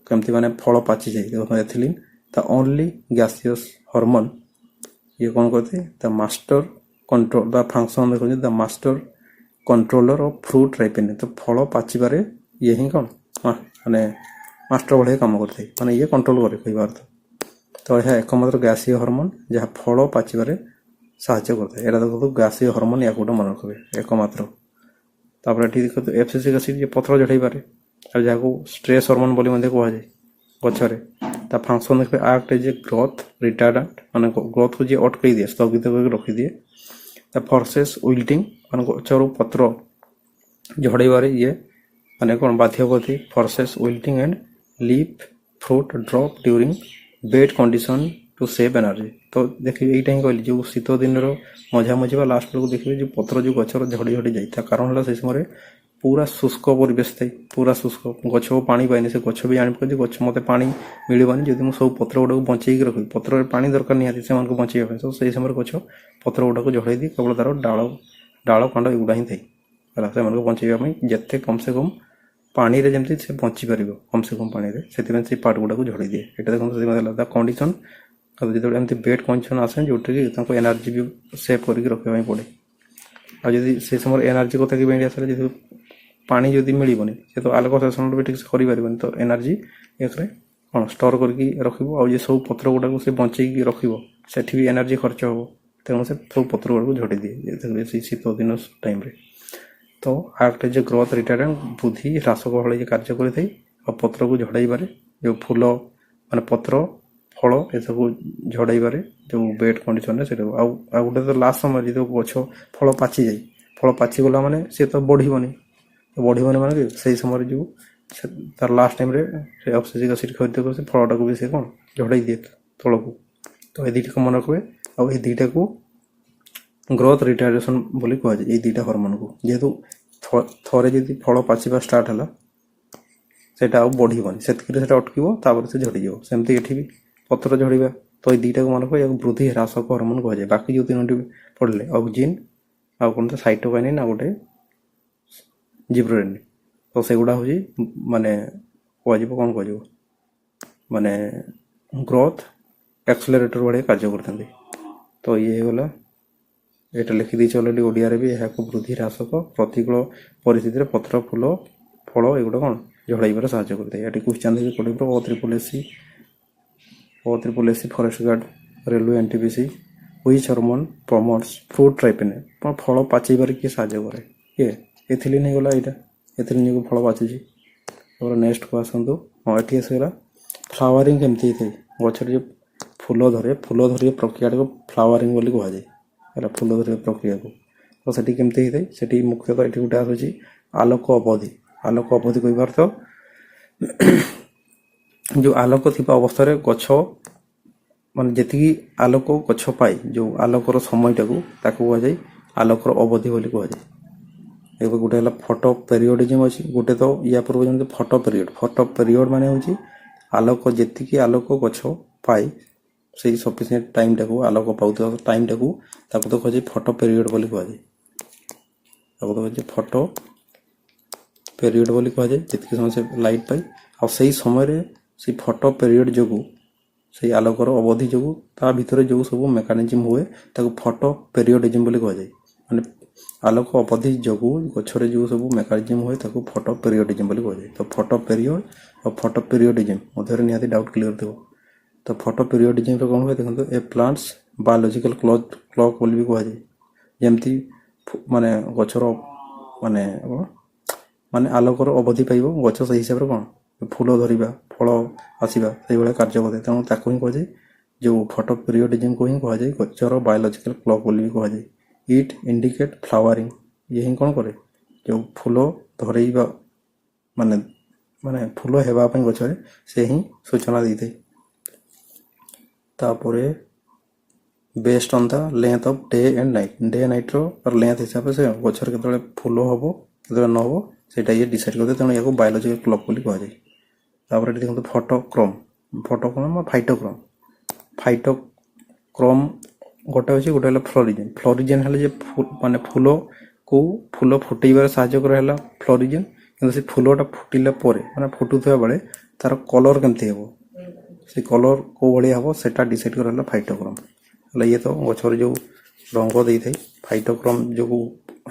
केमती माने फल पाची जाए ethylene the only gaseous hormone ये कौन करते the master control the function देखो the master controller of fruit ripening तो फल पाचिबारे ये ही कौन माने मास्टर भाई काम करते माने ये कंट्रोल करे कह अर्थ तो यह एकमात्र गैसीय हार्मोन जहाँ फल पाचिबारे साहाय्य करता है यहाँ देखो गैसीय हार्मोन या गोटे मन रखिए एकमात्र तापर ये देखो एब्सिसिक एसिड ये पत्र झड़ाई पारे और जहाँ को स्ट्रेस हार्मोन बोली कहुए गचरे ता फंक्शन देखिए act as a growth retardant माने ग्रोथ को जी अटकई दिए स्थगित करके रखी दिए द फोर्सेस विल्टिंग मान गचर पत्र झड़ाइबारे ये माने कौन बाध्य करती forces wilting and leaf fruit drop during wet condition to save energy तो देखिए यहीटा ही कहली जो शीत दिन मझा मझी लास्ट बेलू देखिए जो पत्र जो गचर झड़ी झड़ी जाए कारण है से समय पूरा शुष्क परिवेश थे पूरा शुष्क गछ को पानी पाइनि से गछ भी जानी गछ मत पानी मिलवानी जब मुझे सब पत्र गुड़ा बंचे रखी पत्र पानी दरकार निहाती से बचाई तो से समय गछ पत्र गुड़ा को झड़ाई दी केवल तार डाल कांड एगुड़ा ही थी से बचाई जिते कम से कम पानी रे जमती से बची पार कम से कम पानी से पार्ट गुड़ा को झड़ाई दिए ये देखो कंडीशन जो एमती बेड कंडीशन आसे जो एनर्जी भी सेव करके रखा पड़े आदि से समय एनर्जी कथा कि आसला जो पानी जदि मिलबनी से तो आलोक शोषण भी ठीक से कर तो एनर्जी एक कौन स्टोर करके रखियो आ सब पत्र गुड़ा से बंचे रख से भी एनर्जी खर्च हम तेणु से सब पत्र गुड़ा को झड़ी दिए शीत दिन टाइम तो act as a growth retardant बुद्धि ह्रासक भाई कार्य करते पत्र को झड़ाइबारे जो फूल माने पत्र ଫଳ ଏସବୁ ଝଡ଼େଇବାରେ ଯେଉଁ ବେଡ୍ କଣ୍ଡିସନରେ ସେଟାକୁ ଆଉ ଗୋଟେ ତ ଲାଷ୍ଟ ସମୟରେ ଯେତେବେଳେ ଗଛ ଫଳ ପାଚିଯାଏ, ଫଳ ପାଚିଗଲା ମାନେ ସେ ତ ବଢ଼ିବନି ମାନେ ସେଇ ସମୟରେ ଯେଉଁ ତାର ଲାଷ୍ଟ ଟାଇମ୍ରେ ସେ ଅକ୍ସିଜିକ୍ ଏସିଡ୍ ଖରିଦକୁ ସେ ଫଳଟାକୁ ବି ସେ କ'ଣ ଝଡ଼େଇ ଦିଏ ତଳକୁ। ତ ଏ ଦୁଇଟାକୁ ମନେ ରଖିବେ। ଆଉ ଏ ଦୁଇଟାକୁ ଗ୍ରୋଥ୍ ରିଟାର୍ଡେସନ୍ ବୋଲି କୁହାଯାଏ, ଏଇ ଦୁଇଟା ହରମୋନ୍କୁ। ଯେହେତୁ ଥରେ ଯଦି ଫଳ ପାଚିବା ଷ୍ଟାର୍ଟ ହେଲା ସେଇଟା ଆଉ ବଢ଼ିବନି, ସେତିକିରେ ସେଇଟା ଅଟକିବ, ତାପରେ ସେ ଝଡ଼ିଯିବ। ସେମିତି ଏଠି ବି ପତ୍ର ଝଡ଼ିବା, ତ ଏଇ ଦୁଇଟାକୁ ମନେ ରଖିବ, ୟାକୁ ବୃଦ୍ଧି ହ୍ରାସକ ହରମୋନ୍ କୁହାଯାଏ। ବାକି ଯେଉଁ ତିନୋଟି ପଢ଼ିଲେ ଅକ୍ସିନ୍ ଆଉ କ'ଣ ତ ସାଇଟୋକାଇନିନ୍ ଆଉ ଗୋଟେ ଜିବ୍ରେଲିନ୍, ତ ସେଗୁଡ଼ା ହେଉଛି ମାନେ କୁହାଯିବ କ'ଣ କୁହାଯିବ ମାନେ ଗ୍ରୋଥ୍ ଆକ୍ସେଲରେଟର ଭଳିଆ କାର୍ଯ୍ୟ କରିଥାନ୍ତି। ତ ଇଏ ହେଇଗଲା, ଏଇଟା ଲେଖିଦେଇଛି ଅଲରେଡ଼ି ଓଡ଼ିଆରେ ବି। ଏହାକୁ ବୃଦ୍ଧି ହ୍ରାସକ ପ୍ରତିକୂଳ ପରିସ୍ଥିତିରେ ପତ୍ର, ଫୁଲ, ଫଳ ଏଗୁଡ଼ା କ'ଣ ଝଡ଼ାଇବାରେ ସାହାଯ୍ୟ କରିଥାଏ। ଏଠି କ୍ୱେଶ୍ଚନ୍ ଦେଇକି ପଡ଼ିବ O SSS forest guard railway NTPC which hormone promotes fruit ripening, ଫଳ ପାଚେଇବାରେ କିଏ ସାହାଯ୍ୟ କରେ? କିଏ? ଏଥିଲିନ୍ ହେଇଗଲା, ଏଇଟା ଏଥିଲିନ୍ ଯୋଗୁଁ ଫଳ ପାଚୁଛି। ତାପରେ ନେକ୍ସଟକୁ ଆସନ୍ତୁ। ହଁ, ଏଠି ଆସିଗଲା ଫ୍ଲାୱାରିଂ କେମିତି ହେଇଥାଏ। ଗଛରେ ଯେଉଁ ଫୁଲ ଧରିବା ପ୍ରକ୍ରିୟାଟାକୁ ଫ୍ଲାୱାରିଂ ବୋଲି କୁହାଯାଏ ହେଲା, ଫୁଲ ଧରିବା ପ୍ରକ୍ରିୟାକୁ। ତ ସେଠି କେମିତି ହେଇଥାଏ, ସେଠି ମୁଖ୍ୟତଃ ଏଠି ଗୋଟେ ଆସୁଛି ଆଲୋକ ଅବଧି। ଆଲୋକ ଅବଧି କହିବା ଅର୍ଥ ଯେଉଁ ଆଲୋକ ଥିବା ଅବସ୍ଥାରେ ଗଛ ମାନେ ଯେତିକି ଆଲୋକ ଗଛ ପାଏ, ଯେଉଁ ଆଲୋକର সময়ଟାକୁ ତାକୁ କୁହାଯାଏ ଆଲୋକର ଅବଧି ବୋଲି କୁହାଯାଏ। ଏବେ ଗୋଟେ ହେଲା ଫଟୋ ପେରିଓଡିଜିମ୍ ଅଛି, ଗୋଟେ ତ ୟା ପୂର୍ବ ଯେମିତି ଫଟୋ ପିରିୟଡ଼। ଫଟୋ ପିରିୟଡ଼ ମାନେ ହେଉଛି ଆଲୋକ ଯେତିକି ଆଲୋକ ଗଛ ପାଏ ସେଇ ସଫିସିଏଣ୍ଟ ଟାଇମ୍ଟାକୁ, ଆଲୋକ ପାଉଥିବା ଟାଇମ୍ଟାକୁ ତାକୁ ତ କୁହାଯାଏ ଫଟୋ ପିରିୟଡ଼ ବୋଲି କୁହାଯାଏ। ତାକୁ ତ କୁହାଯାଏ ଫଟୋ ପିରିୟଡ଼ ବୋଲି କୁହାଯାଏ, ଯେତିକି ସମୟ ସେ ଲାଇଟ୍ ପାଏ। ଆଉ ସେଇ ସମୟରେ ସେଇ ଫଟୋ ପିରିୟଡ଼ ଯୋଗୁଁ, ସେଇ ଆଲୋକର ଅବଧି ଯୋଗୁଁ ତା ଭିତରେ ଯେଉଁ ସବୁ ମେକାନିଜିମ୍ ହୁଏ ତାକୁ ଫଟୋ ପିରିୟଡ଼ିଜିମ୍ ବୋଲି କୁହାଯାଏ। ମାନେ ଆଲୋକ ଅବଧି ଯୋଗୁଁ ଗଛରେ ଯେଉଁ ସବୁ ମେକାନିଜିମ୍ ହୁଏ ତାକୁ ଫଟୋ ପିରିୟଡ଼ିଜିମ୍ ବୋଲି କୁହାଯାଏ। ତ ଫଟୋ ପିରିୟଡ଼ ଆଉ ଫଟୋ ପିରିୟଡ଼ିଜିମ୍ ମଧ୍ୟରେ ନିହାତି ଡାଉଟ୍ କ୍ଲିୟର ଥିବ। ତ ଫଟୋ ପିରିୟଡ଼ିଜିମ୍ରେ କ'ଣ ହୁଏ ଦେଖନ୍ତୁ, ଏ ପ୍ଲାଣ୍ଟସ୍ ବାୟୋଲୋଜିକାଲ କ୍ଲକ୍ ବୋଲି ବି କୁହାଯାଏ। ଯେମିତି ମାନେ ଗଛର ମାନେ ଆଲୋକର ଅବଧି ପାଇବ ଗଛ, ସେଇ ହିସାବରେ କ'ଣ ଫୁଲ ଧରିବା, ଫଳ ଆସିବା ସେଇଭଳିଆ କାର୍ଯ୍ୟ କରିଥାଏ। ତେଣୁ ତାକୁ ହିଁ କୁହାଯାଏ, ଯେଉଁ ଫଟୋ ପିରିୟଡ଼ିଜିମ୍କୁ ହିଁ କୁହାଯାଏ ଗଛର ବାୟୋଲୋଜିକାଲ କ୍ଲକ୍ ବୋଲି ବି କୁହାଯାଏ। ଇଟ୍ ଇଣ୍ଡିକେଟ୍ ଫ୍ଲାୱାରିଂ, ଇଏ ହିଁ କ'ଣ କରେ, ଯେଉଁ ଫୁଲ ଧରେଇବା ମାନେ ଫୁଲ ହେବା ପାଇଁ ଗଛରେ ସେ ହିଁ ସୂଚନା ଦେଇଥାଏ। ତାପରେ based on the length of day and night, day ନାଇଟ୍ର ଲେନ୍ଥ ହିସାବରେ ସେ ଗଛରେ କେତେବେଳେ ଫୁଲ ହେବ କେତେବେଳେ ନ ହେବ ସେଇଟା ଇଏ ଡିସାଇଡ୍ କରିଥାଏ। ତେଣୁ ଏହାକୁ ବାୟୋଲୋଜିକାଲ କ୍ଲକ୍ ବୋଲି କୁହାଯାଏ। ତାପରେ ଏଠି ଦେଖନ୍ତୁ ଫଟୋକ୍ରୋମ ଫାଇଟୋକ୍ରୋମ ଗୋଟେ ଅଛି, ଗୋଟେ ହେଲା ଫ୍ଲୋରିଜେନ୍। ଫ୍ଲୋରିଜେନ୍ ହେଲେ ଯେ ମାନେ ଫୁଲ ଫୁଟେଇବାରେ ସାହାଯ୍ୟ କରେ ହେଲା ଫ୍ଲୋରିଜେନ୍। କିନ୍ତୁ ସେ ଫୁଲଟା ଫୁଟିଲା ପରେ ମାନେ ଫୁଟୁଥିବା ବେଳେ ତାର କଲର୍ କେମିତି ହେବ, ସେ କଲର୍ କେଉଁ ଭଳିଆ ହେବ ସେଟା ଡିସାଇଡ୍ କରେ ହେଲା ଫାଇଟୋକ୍ରୋମ। ହେଲେ ଇଏ ତ ଗଛରେ ଯେଉଁ ରଙ୍ଗ ଦେଇଥାଏ ଫାଇଟୋକ୍ରୋମ ଯୋଗୁଁ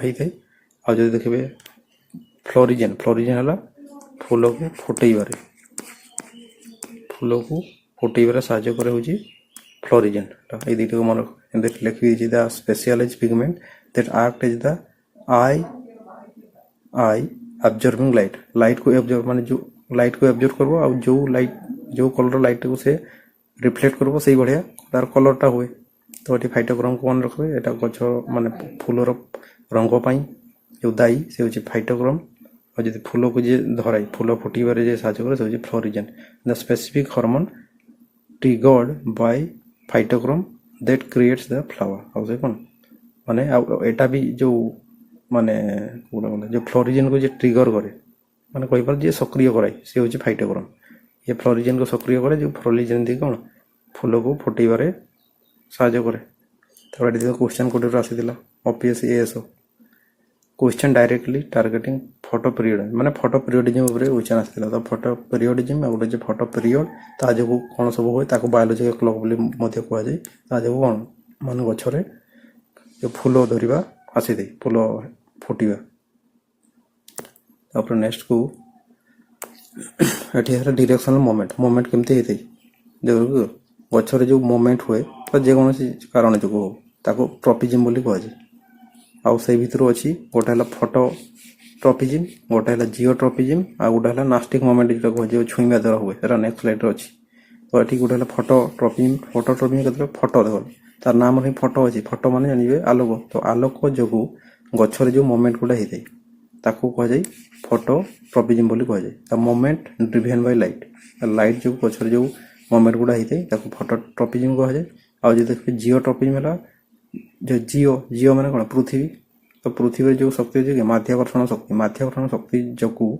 ହେଇଥାଏ। ଆଉ ଯଦି ଦେଖିବେ ଫ୍ଲୋରିଜେନ୍ ହେଲା ଫୁଲକୁ ଫୁଟେଇବାରେ ସାହାଯ୍ୟ କରେ ହେଉଛି ଫ୍ଲୋରିଜେନ୍। ଏଇ ଦୁଇଟାକୁ ମନେ ଏମିତି ଲେଖିଦେଇଛି, the specialized pigment that act as the eye observing ଲାଇଟ୍କୁ ଏବଜର୍ଭ, ମାନେ ଯେଉଁ ଲାଇଟ୍କୁ ଏବଜର୍ଭ କରିବ ଆଉ ଯେଉଁ କଲର୍ ଲାଇଟ୍ଟାକୁ ସେ ରିଫ୍ଲେକ୍ଟ କରିବ ସେଇ ଭଳିଆ ତାର କଲର୍ଟା ହୁଏ। ତ ଏଠି ଫାଇଟୋକ୍ରୋମକୁ ମନେ ରଖିବେ, ଏଇଟା ଗଛ ମାନେ ଫୁଲର ରଙ୍ଗ ପାଇଁ ଯେଉଁ ଦାୟୀ ସେ ହେଉଛି ଫାଇଟୋକ୍ରୋମ। ଆଉ ଯଦି ଫୁଲକୁ ଯିଏ ଧରାଏ, ଫୁଲ ଫୁଟିବାରେ ଯିଏ ସାହାଯ୍ୟ କରେ ସେ ହେଉଛି florigen. The specific hormone triggered by phytochrome that creates the flower. ଆଉ ସେ କ'ଣ ମାନେ ଆଉ ଏଇଟା ବି ଯେଉଁ ମାନେ ଯେଉଁ ଫ୍ଲୋରିଜେନ୍କୁ ଯିଏ ଟ୍ରିଗର କରେ ମାନେ କହିପାରେ ଯିଏ ସକ୍ରିୟ କରାଏ ସେ ହେଉଛି ଫାଇଟୋକ୍ରୋମ। ଇଏ ଫ୍ଲୋରିଜେନ୍କୁ ସକ୍ରିୟ କରେ, ଯେଉଁ ଫ୍ଲୋରିଜେନ୍ ଦେଇକି କ'ଣ ଫୁଲକୁ ଫୁଟେଇବାରେ ସାହାଯ୍ୟ କରେ। ତାପରେ ଏଠି କ୍ୱେଶ୍ଚନ୍ କୋଉଠିରୁ ଆସିଥିଲା, OPSC ASO question directly targeting photo period, माने फोटो पीरियडिज्म उपरे क्वेश्चन आस्थिला। तो फोटो पीरियडिज्म आ गोटे फोटो पीरियड ता जो कोन सब होय ताको बायोलॉजिकल क्लॉक बोली मध्य कुआ जाय। ता जो कोन माने गछरे जो फूल धरिबा आसी दे, फूल फुटिबा। तापर नेक्स्ट को एठी है डायरेक्शनल मोमेंट केमते हेतै देखो गछरे जो मोमेंट हुए तो जे कोनोसी कारण जो हो ताको ट्रॉपिज्म बोली कुआ जाय। आउ से भितर अच्छी गोटे है फोटो ट्रॉपिज्म, गोटे है जिओट्रॉपिज्म, आ गोटे है नास्टिक मोमेंट जो छुईवा द्वारा हुए। नेक्स्ट स्लाइड अच्छी ତ ଏଠି ଗୋଟେ ହେଲା ଫଟୋଟ୍ରପିଜିମ୍ କେତେବେଳେ ଫଟୋ ଦେଖ ତାର ନାମ ହିଁ ଫଟୋ ଅଛି। ଫଟୋ ମାନେ ଜାଣିବେ ଆଲୋକ। ତ ଆଲୋକ ଯୋଗୁଁ ଗଛରେ ଯେଉଁ ମୋମେଣ୍ଟ ଗୁଡ଼ା ହେଇଥାଏ ତାକୁ କୁହାଯାଏ ଫଟୋଟ୍ରପିଜିମ୍ ବୋଲି କୁହାଯାଏ। ତା moment driven Bai light. Light ଯୋଗୁଁ ଗଛରେ ଯେଉଁ ମୋମେଣ୍ଟ ଗୁଡ଼ା ହେଇଥାଏ ତାକୁ ଫଟୋଟ୍ରପିଜିମ୍ କୁହାଯାଏ। ଆଉ ଯଦି ଦେଖିବେ ଜିଓଟ୍ରପିଜିମ୍ ହେଲା ଜିଓ ମାନେ କ'ଣ ପୃଥିବୀ। ତ ପୃଥିବୀରେ ଯେଉଁ ଶକ୍ତି ଅଛି କି ମାଧ୍ୟାକର୍ଷଣ ଶକ୍ତି ଯୋଗୁଁ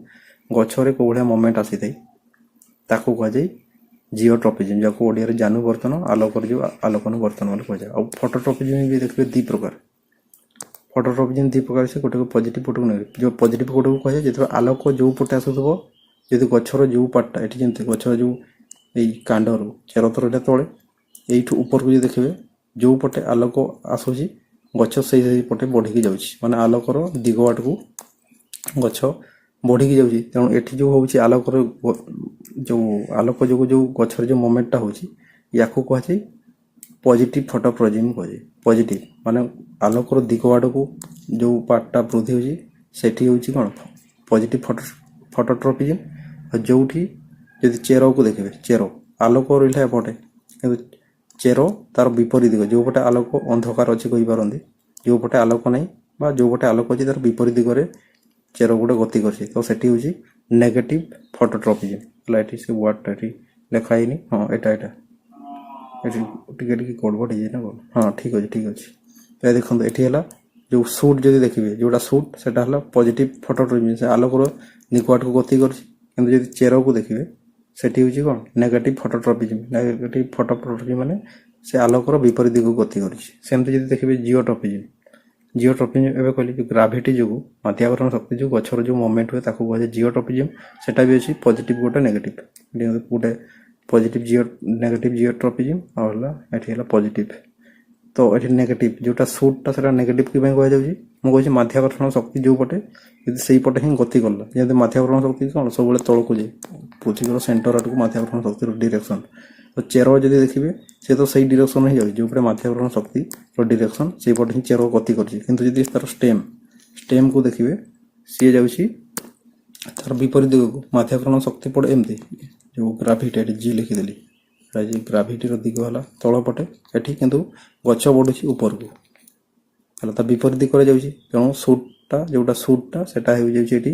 ଗଛରେ କେଉଁ ଭଳିଆ ମୋମେଣ୍ଟ ଆସିଥାଏ ତାକୁ କୁହାଯାଏ ଜିଓଟ୍ରପିଜିମ୍, ଯାହାକୁ ଓଡ଼ିଆରେ ଜାନୁବର୍ତ୍ତନ ଆଲୋକର ଯେଉଁ ଆଲୋକାନୁବର୍ତ୍ତନ ବୋଲି କୁହାଯାଏ। ଆଉ ଫଟୋଟ୍ରପିଜିମ୍ ବି ଦେଖିବେ ଦୁଇ ପ୍ରକାର। ଫଟୋଟ୍ରପିଜିମ୍ ଦୁଇ ପ୍ରକାର ଅଛି, ଗୋଟେକୁ ପଜିଟିଭ୍ ଗୋଟେକୁ ନେଗେଟିଭ୍। ଯେଉଁ ପଜିଟିଭ୍ ଗୋଟେକୁ କୁହାଯାଏ ଯେତେବେଳେ ଆଲୋକ ଯେଉଁ ପଟେ ଆସୁଥିବ, ଯଦି ଗଛର ଯେଉଁ ପାର୍ଟଟା ଏଠି ଯେମିତି ଗଛର ଯେଉଁ ଏଇ କାଣ୍ଡରୁ ଚେର ଥରଟା ତଳେ ଏଇଠୁ ଉପରକୁ ଯଦି ଦେଖିବେ ଯେଉଁ ପଟେ ଆଲୋକ ଆସୁଛି ଗଛ ସେଇ ପଟେ ବଢ଼ିକି ଯାଉଛି, ମାନେ ଆଲୋକର ଦିଗ ବାଟକୁ ଗଛ ବଢ଼ିକି ଯାଉଛି। ତେଣୁ ଏଠି ଯେଉଁ ହେଉଛି ଆଲୋକ ଯୋଗୁଁ ଯେଉଁ ଗଛରେ ଯେଉଁ ମୋମେଣ୍ଟଟା ହେଉଛି ୟାକୁ କୁହାଯାଏ ପଜିଟିଭ୍ ଫଟୋଟ୍ରପିଜିମ୍ କୁହାଯାଏ। ପଜିଟିଭ୍ ମାନେ ଆଲୋକର ଦିଗ ଆଡ଼କୁ ଯେଉଁ ପାର୍ଟଟା ବୃଦ୍ଧି ହେଉଛି ସେଠି ହେଉଛି କ'ଣ ପଜିଟିଭ୍ ଫଟୋଟ୍ରପିଜିମ୍। ଆଉ ଯେଉଁଠି ଯଦି ଚେରକୁ ଦେଖିବେ, ଚେର ଆଲୋକ ରହିଲା ଏପଟେ କିନ୍ତୁ ଚେର ତାର ବିପରୀତ ଦିଗ, ଯେଉଁ ପଟେ ଆଲୋକ ଅନ୍ଧକାର ଅଛି କହିପାରନ୍ତି, ଯେଉଁ ପଟେ ଆଲୋକ ନାହିଁ ବା ଯେଉଁ ପଟେ ଆଲୋକ ଅଛି ତାର ବିପରୀତ ଦିଗରେ ଚେର ଗୋଟେ ଗତି କରିଛି। ତ ସେଠି ହେଉଛି ନେଗେଟିଭ୍ ଫଟୋଟ୍ରପିଜିମ୍ ହେଲା। ଏଠି ସେ ୱାର୍ଡ଼ଟା ଏଠି ଲେଖା ହେଇନି। ହଁ ଏଇଟା ଏଠି ଟିକେ ଗଡ଼ବଡ଼ ହେଇଯାଏ ନା କ'ଣ? ହଁ ଠିକ୍ ଅଛି। ତ ଦେଖନ୍ତୁ ଏଠି ହେଲା ଯେଉଁ ସୁଟ୍ ଯଦି ଦେଖିବେ, ଯେଉଁଟା ସୁଟ୍ ସେଟା ହେଲା ପଜିଟିଭ୍ ଫଟୋଟ୍ରପିଜିମ୍, ସେ ଆଲୋକର ଦିଗକୁ ଗତି କରୁଛି। କିନ୍ତୁ ଯଦି ଚେରକୁ ଦେଖିବେ ସେଠି ହେଉଛି କ'ଣ ନେଗେଟିଭ୍ ଫଟୋଟ୍ରପିଜିମ୍। ନେଗେଟିଭ୍ ଫଟୋଟ୍ରପିଜିମ୍ ମାନେ ସେ ଆଲୋକର ବିପରୀତ ଦିଗକୁ ଗତି କରୁଛି। ସେମିତି ଯଦି ଦେଖିବେ ଜିଓଟ୍ରପିଜିମ୍ ଏବେ କହିଲି ଯେଉଁ ଗ୍ରାଭିଟି ଯୋଗୁଁ ମାଧ୍ୟାକର୍ଷଣ ଶକ୍ତି ଯୋଗୁଁ ଗଛର ଯେଉଁ ମୋମେଣ୍ଟ ହୁଏ ତାକୁ କୁହାଯାଏ ଜିଓଟ୍ରପିଜିମ୍। ସେଟା ବି ଅଛି ପଜିଟିଭ୍ ଗୋଟେ ନେଗେଟିଭ୍। ଗୋଟେ ନେଗେଟିଭ୍ ଜିଓଟ୍ରପିଜିମ୍ ଆଉ ହେଲା ଏଠି ହେଲା ପଜିଟିଭ୍। ତ ଏଠି ନେଗେଟିଭ୍ ଯେଉଁଟା ସୁଟ୍ଟା ସେଟା ନେଗେଟିଭ୍ କି ପାଇଁ କୁହାଯାଉଛି? ମୁଁ କହୁଛି ମାଧ୍ୟାକର୍ଷଣ ଶକ୍ତି ଯେଉଁ ପଟେ ଯଦି ସେଇ ପଟେ ହିଁ ଗତି କଲା, ଯେମିତି ମାଧ୍ୟାକର୍ଷଣ ଶକ୍ତି କ'ଣ ସବୁବେଳେ ତଳକୁ ଯାଏ, ପୃଥିବୀର ସେଣ୍ଟର ଆଡ଼କୁ ମାଧ୍ୟାକର୍ଷଣ ଶକ୍ତିର ଡିରେକ୍ସନ୍। ତ ଚେର ଯଦି ଦେଖିବେ ସେ ତ ସେଇ ଡିରେକ୍ସନ୍ ହିଁ ଯାଉଛି, ଯେଉଁପଟେ ମାଧ୍ୟାକର୍ଷଣ ଶକ୍ତିର ଡିରେକ୍ସନ୍ ସେଇପଟେ ହିଁ ଚେର ଗତି କରୁଛି। କିନ୍ତୁ ଯଦି ତାର ଷ୍ଟେମ୍କୁ ଦେଖିବେ ସିଏ ଯାଉଛି ତାର ବିପରୀତ ଦିଗକୁ। ମାଧ୍ୟାକର୍ଷଣ ଶକ୍ତି ପଡ଼େ ଏମିତି, ଯେଉଁ ଗ୍ରାଭିଟି ଏଠି ଜି ଲେଖିଦେଲି, ଗ୍ରାଭିଟିର ଦିଗ ହେଲା ତଳ ପଟେ ଏଠି, କିନ୍ତୁ ଗଛ ବଢ଼ୁଛି ଉପରକୁ ହେଲା, ତା ବିପରୀତ ଦିଗରେ ଯାଉଛି। ତେଣୁ ଯେଉଁଟା ସୁଟ୍ଟା ସେଟା ହେଇଯାଉଛି ଏଠି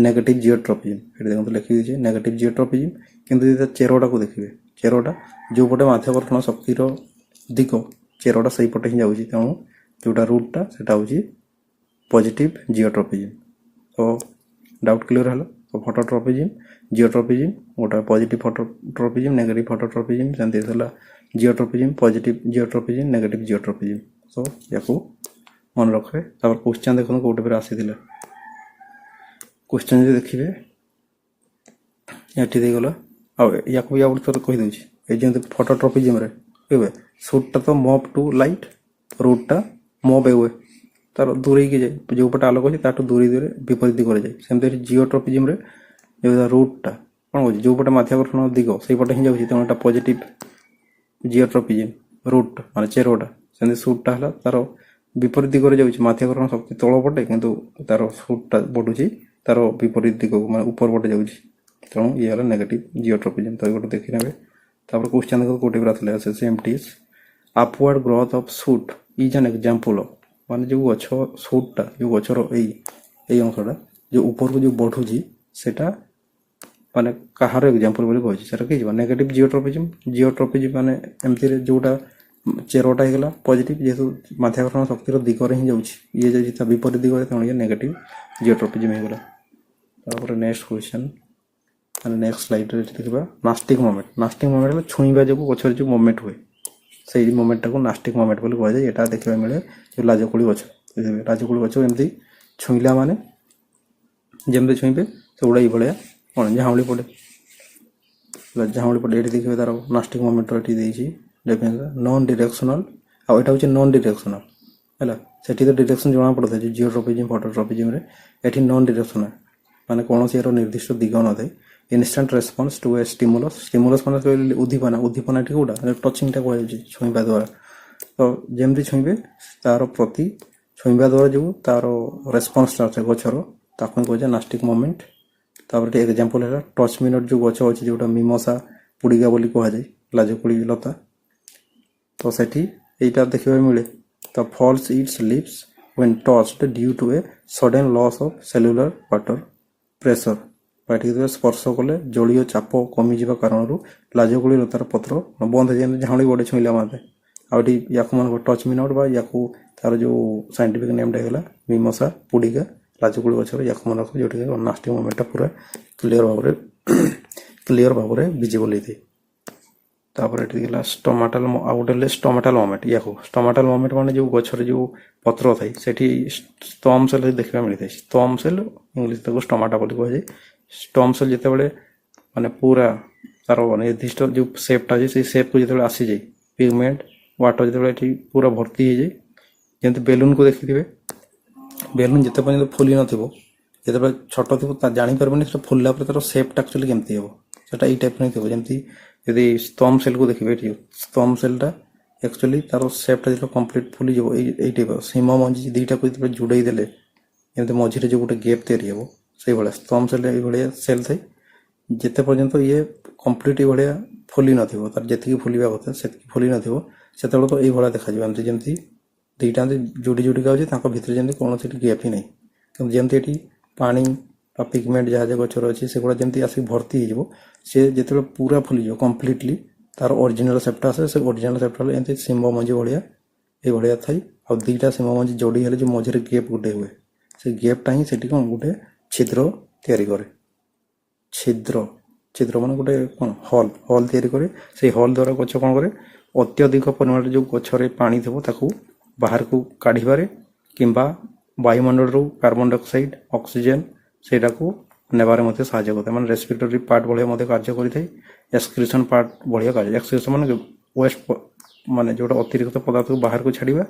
ନେଗେଟିଭ୍ ଜିଓଟ୍ରପିଜିମ୍। ଏଠି ଦେଖନ୍ତୁ ଲେଖିଦେଇଛି ନେଗେଟିଭ୍ ଜିଓଟ୍ରପିଜିମ୍। କିନ୍ତୁ ଯଦି ତା ଚେରଟାକୁ ଦେଖିବେ, ଚେରଟା ଯେଉଁପଟେ ମାଧ୍ୟାକର୍ଷଣ ଶକ୍ତିର ଦିଗ ଚେରଟା ସେଇପଟେ ହିଁ ଯାଉଛି। ତେଣୁ ଯେଉଁଟା ରୁଟ୍ଟା ସେଟା ହେଉଛି ପଜିଟିଭ୍ ଜିଓଟ୍ରପିଜିମ୍। ତ ଡାଉଟ୍ କ୍ଲିୟର ହେଲା? ତ ଫଟୋଟ୍ରପିଜିମ୍, ଜିଓଟ୍ରପିଜିମ୍, ଗୋଟେ ପଜିଟିଭ୍ ଫଟୋଟ୍ରପିଜିମ୍, ନେଗେଟିଭ୍ ଫଟୋଟ୍ରପିଜିମ୍, ସେମିତି ହେଲା ଜିଓଟ୍ରପିଜିମ୍, ପଜିଟିଭ୍ ଜିଓଟ୍ରପିଜିମ୍, ନେଗେଟିଭ୍ ଜିଓଟ୍ରପିଜିମ୍। ତ ୟାକୁ ମନେ ରଖିବେ। ତାପରେ କ୍ୱେଶ୍ଚନ୍ ଦେଖନ୍ତୁ କେଉଁଠି ପରେ ଆସିଥିଲା। କ୍ୱେଶ୍ଚନ୍ ଯଦି ଦେଖିବେ ଏଠି ଦେଇଗଲା। ଆଉ ୟାକୁ ବି ଆଉ ଗୋଟେ ଥର କହିଦେଉଛି। ଏଇ ଯେମିତି ଫଟୋଟ୍ରପିଜିମ୍ରେ କହିବେ ସୁଟ୍ଟା ତ ମୋଭ୍ ଟୁ ଲାଇଟ୍, ରୁଟ୍ଟା ମୋଭ୍ ଏୱେ, ତାର ଦୂରେଇକି ଯାଏ, ଯେଉଁ ପଟେ ଆଲୋକ ଅଛି ତାଠୁ ଦୂରେଇ ବିପରୀତ ଦିଗରେ ଯାଏ। ସେମିତି ଏଠି ଜିଓଟ୍ରପିଜିମ୍ରେ ରୁଟ୍ଟା କ'ଣ କହୁଛି, ଯେଉଁ ପଟେ ମାଧ୍ୟାକର୍ଷଣ ଦିଗ ସେଇପଟେ ହିଁ ଯାଉଛି। ତେଣୁ ଏଟା ପଜିଟିଭ୍ ଜିଓଟ୍ରପିଜିମ୍ ରୁଟ୍ ମାନେ ଚେରଟା। ସେମିତି ସୁଟ୍ଟା ହେଲା ତାର ବିପରୀତ ଦିଗରେ ଯାଉଛି, ମାଧ୍ୟାକର୍ଷଣ ଶକ୍ତି ତଳ ପଟେ, କିନ୍ତୁ ତାର ସୁଟ୍ଟା ବଢ଼ୁଛି ତାର ବିପରୀତ ଦିଗକୁ, ମାନେ ଉପର ପଟେ ଯାଉଛି। ତେଣୁ ଇଏ ହେଲା ନେଗେଟିଭ୍ ଜିଓଟ୍ରପିଜିମ୍। ତ ଗୋଟେ ଦେଖି ନେବେ। ତାପରେ କ୍ୱେଶ୍ଚନ୍ ଦେଖନ୍ତୁ କେଉଁଠି ପୁରା ଥିଲା ସେମିତି upward growth of shoot is an example of, ମାନେ ଯେଉଁ ଗଛ ସୁଟ୍ଟା ଯେଉଁ ଗଛର ଏଇ ଅଂଶଟା ଯେଉଁ ଉପରକୁ ଯେଉଁ ବଢ଼ୁଛି ସେଟା ମାନେ କାହାର ଏକ୍ଜାମ୍ପଲ୍ ବୋଲି କହିଛି, ସେଟା କି ଯିବ ନେଗେଟିଭ୍ ଜିଓଟ୍ରପିଜିମ୍ ମାନେ ଏମିତିରେ ଯେଉଁଟା ଚେରଟା ହେଇଗଲା ପଜିଟିଭ୍, ଯେହେତୁ ମାଧ୍ୟାକର୍ଷଣ ଶକ୍ତିର ଦିଗରେ ହିଁ ଯାଉଛି, ଇଏ ଯାଉଛି ତା ବିପରୀତ ଦିଗରେ, ତେଣୁ ଇଏ ନେଗେଟିଭ୍ ଜିଓଟ୍ରପିଜିମ୍ ହେଇଗଲା। ତାପରେ ନେକ୍ସଟ କ୍ୱେଶ୍ଚନ୍ ମାନେ ନେକ୍ସଟ ସ୍ଲାଇଡ଼ରେ ଦେଖିବା ନାଷ୍ଟିକ୍ ମୋମେଣ୍ଟ। ନାଷ୍ଟିକ୍ ମୋମେଣ୍ଟ ହେଲେ ଛୁଇଁବା ଯୋଗୁଁ ଗଛରେ ଯେଉଁ ମୋମେଣ୍ଟ ହୁଏ ସେଇ ମୋମେଣ୍ଟଟାକୁ ନାଷ୍ଟିକ୍ ମୋମେଣ୍ଟ ବୋଲି କୁହାଯାଏ। ଏଟା ଦେଖିବାକୁ ମିଳେ ଯେଉଁ ଲାଜକୁଳି ଗଛ। ଲାଜକୁଳି ଗଛ ଏମିତି ଛୁଇଁଲା ମାନେ ଯେମିତି ଛୁଇଁବେ ସେଗୁଡ଼ା ଏଇଭଳିଆ କ'ଣ ଝାଉଁଳି ପଡ଼େ। ଏଠି ଦେଖିବେ ତାର ନାଷ୍ଟିକ୍ ମୋମେଣ୍ଟ ଏଠି ଦେଇଛି ନନ୍ ଡିରେକ୍ସନାଲ୍, ଆଉ ଏଇଟା ହେଉଛି ନନ୍ ଡିରେକ୍ସନାଲ୍ ହେଲା। ସେଠି ତ ଡିରେକ୍ସନ୍ ଜଣାପଡ଼ୁଥାଏ ଜିଓଟ୍ରପିଜିମ୍ ଫଟୋଟ୍ରପିଜିମ୍ରେ, ଏଠି ନନ୍ ଡିରେକ୍ସନାଲ୍ ମାନେ କୌଣସି ଏହାର ନିର୍ଦ୍ଦିଷ୍ଟ ଦିଗ ନଥାଏ। ଇନଷ୍ଟାଣ୍ଟ ରେସ୍ପନ୍ସ ଟୁ ଏ ଷ୍ଟିମୁଲସ୍ ମାନେ କହିଲେ ଉଦ୍ଦୀପନା ଏଠି କେଉଁଟା ଟଚିଂଟା କୁହାଯାଉଛି ଛୁଇଁବା ଦ୍ୱାରା। ତ ଯେମିତି ଛୁଇଁବେ ତାର ପ୍ରତି ଛୁଇଁବା ଦ୍ୱାରା ଯେଉଁ ତାର ରେସ୍ପନ୍ସଟା ଅଛି ଗଛର ତାକୁ କୁହାଯାଏ ନାଷ୍ଟିକ୍ ମୋମେଣ୍ଟ। ତାପରେ ଏଠି ଏକ୍ଜାମ୍ପଲ୍ ହେଲା ଟଚ୍ ମିନଟ୍ ଯେଉଁ ଗଛ ଅଛି, ଯେଉଁଟା ମିମୋସା ପୁଡ଼ିକା ବୋଲି କୁହାଯାଏ, ଲାଜକୁଳି ଲତା। ତ ସେଠି এইটা ଦେଖିବାକୁ ମିଳେ। ତ falls its leaves when touched due to a sudden loss of cellular water pressure। ପାଟିକୁ ସ୍ପର୍ଶ କଲେ ଜଳୀୟ ଚାପ କମିଯିବା କାରଣରୁ ଲାଜକୁଳି ଲତାର ପତ୍ର ବନ୍ଦ ହେଇଯାଏ, ଝାଉଁଳି ପଡ଼େ ଛୁଇଁଲା ମାତ୍ରେ। ଆଉ ଏଠି ୟାକୁ ମାନଙ୍କ ଟଚ୍ ମି ନଟ୍ ବା ୟାକୁ ତାର ଯେଉଁ ସାଇଣ୍ଟିଫିକ୍ ନେମ୍ଟା ହେଇଗଲା ମିମସା ପୁଡ଼ିକା ଲାଜକୁଳି ଗଛର ୟାକୁ ମାନଙ୍କ ଯେଉଁଠିକି ନାଷ୍ଟିଂ ମୋମେଣ୍ଟଟା ପୁରା କ୍ଲିଅର ଭାବରେ ଭିଜିବଲ୍ ହେଇଥାଏ। ତାପରେ ଏଠି ହେଲା ଷ୍ଟମାଟାଲ, ଆଉ ଗୋଟେ ହେଲେ ଷ୍ଟମାଟାଲ ମୋମେଣ୍ଟ। ୟାକୁ ଷ୍ଟମାଟାଲ ମୋମେଣ୍ଟ ମାନେ ଯେଉଁ ଗଛରେ ଯେଉଁ ପତ୍ର ଥାଏ ସେଠି ଷ୍ଟମ୍ ସେଲ୍ ଦେଖିବାକୁ ମିଳିଥାଏ। ଷ୍ଟମ୍ ସେଲ୍ ଇଂଲିଶ ତାକୁ ଷ୍ଟମାଟା ବୋଲି କୁହାଯାଏ। ଷ୍ଟମ୍ ସେଲ୍ ଯେତେବେଳେ ମାନେ ପୁରା ତାର ନିର୍ଦ୍ଦିଷ୍ଟ ଯେଉଁ ସେପ୍ଟା ଅଛି ସେଇ ସେପ୍କୁ ଯେତେବେଳେ ଆସିଯାଏ, ପିଗମେଣ୍ଟ ୱାଟର ଯେତେବେଳେ ଏଠି ପୁରା ଭର୍ତ୍ତି ହେଇଯାଏ, ଯେମିତି ବେଲୁନକୁ ଦେଖିଥିବେ, ବେଲୁନ ଯେତେ ପର୍ଯ୍ୟନ୍ତ ଫୁଲି ନଥିବ, ଯେତେବେଳେ ଛୋଟ ଥିବ ତା ଜାଣିପାରିବନି ସେଟା ଫୁଲିଲା ପରେ ତାର ସେପ୍ଟା ଆକ୍ଚୁଆଲି କେମିତି ହେବ, ସେଟା ଏଇ ଟାଇପ୍ର ହିଁ ଥିବ। ଯେମିତି ଯଦି ଷ୍ଟମ୍ ସେଲ୍କୁ ଦେଖିବେ, ଏଠି ଷ୍ଟମ୍ ସେଲ୍ଟା ଆକ୍ଚୁଆଲି ତାର ସେପ୍ଟା ଯେତେବେଳେ କମ୍ପ୍ଲିଟ୍ ଫୁଲିଯିବ ଏଇ ଟାଇପ୍ର ସିମ ମଞ୍ଜି ଦୁଇଟାକୁ ଯେତେବେଳେ ଯୋଡ଼େଇ ଦେଲେ ଯେମିତି ମଝିରେ ଯେଉଁ ଗୋଟେ ଗ୍ୟାପ୍ ତିଆରି ହେବ, ସେଇଭଳିଆ ଷ୍ଟମ୍ ସେଲ୍ ଏଇଭଳିଆ ସେଲ୍ ଥାଏ। ଯେତେ ପର୍ଯ୍ୟନ୍ତ ଇଏ କମ୍ପ୍ଲିଟ୍ ଏଇଭଳିଆ ଫୁଲି ନଥିବ, ତାର ଯେତିକି ଫୁଲିବା କଥା ସେତିକି ଫୁଲି ନଥିବ, ସେତେବେଳେ ତ ଏଇଭଳିଆ ଦେଖାଯିବ। ଏମିତି ଯେମିତି ଦୁଇଟା ଯୋଡ଼ି ଯୋଡ଼ିକା ଅଛି, ତାଙ୍କ ଭିତରେ ଯେମିତି କୌଣସି ଗ୍ୟାପ୍ ହିଁ ନାହିଁ। କିନ୍ତୁ ଯେମିତି ଏଠି ପାଣି ବା ପିଗମେଣ୍ଟ ଯାହା ଯାହା ଗଛର ଅଛି ସେଗୁଡ଼ା ଯେମିତି ଆସିକି ଭର୍ତ୍ତି ହେଇଯିବ, ସେ ଯେତେବେଳେ ପୁରା ଫୁଲିଯିବ କମ୍ପ୍ଲିଟଲି ତାର ଅରିଜିନାଲ ସେପ୍ଟା ଆସେ। ସେ ଅରିଜିନାଲ ସେପ୍ଟା ହେଲେ ଏମିତି ଶିମ୍ବ ମଞ୍ଜି ଭଳିଆ ଏଇଭଳିଆ ଥାଏ। ଆଉ ଦୁଇଟା ଶିମ୍ବ ମଞ୍ଜି ଯୋଡ଼ି ହେଲେ ଯେଉଁ ମଝିରେ ଗ୍ୟାପ୍ ଗୋଟେ ହୁଏ, ସେ ଗ୍ୟାପ୍ଟା ହିଁ ସେଠି କ'ଣ ଗୋଟେ ଛିଦ୍ର ତିଆରି କରେ। ଛିଦ୍ର ମାନେ ଗୋଟେ କ'ଣ ହଲ୍ ତିଆରି କରେ। ସେଇ ହଲ୍ ଦ୍ୱାରା ଗଛ କ'ଣ କରେ, ଅତ୍ୟଧିକ ପରିମାଣରେ ଯେଉଁ ଗଛରେ ପାଣି ଥିବ ତାକୁ ବାହାରକୁ କାଢ଼ିବାରେ କିମ୍ବା ବାୟୁମଣ୍ଡଳରୁ କାର୍ବନ ଡାଇଅକ୍ସାଇଡ୍ ଅକ୍ସିଜେନ୍ ସେଇଟାକୁ ନେବାରେ ମଧ୍ୟ ସାହାଯ୍ୟ କରିଥାଏ। ମାନେ ରେସ୍ପିରେଟୋରୀ ପାର୍ଟ ଭଳିଆ ମଧ୍ୟ କାର୍ଯ୍ୟ କରିଥାଏ। ଏକ୍ସକ୍ରିସନ୍ ପାର୍ଟ ଭଳିଆ କାର୍ଯ୍ୟ। ଏକ୍ସକ୍ରିସନ୍ ମାନେ ୱେଷ୍ଟ ମାନେ ଯେଉଁଟା ଅତିରିକ୍ତ ପଦାର୍ଥକୁ ବାହାରକୁ ଛାଡ଼ିବା,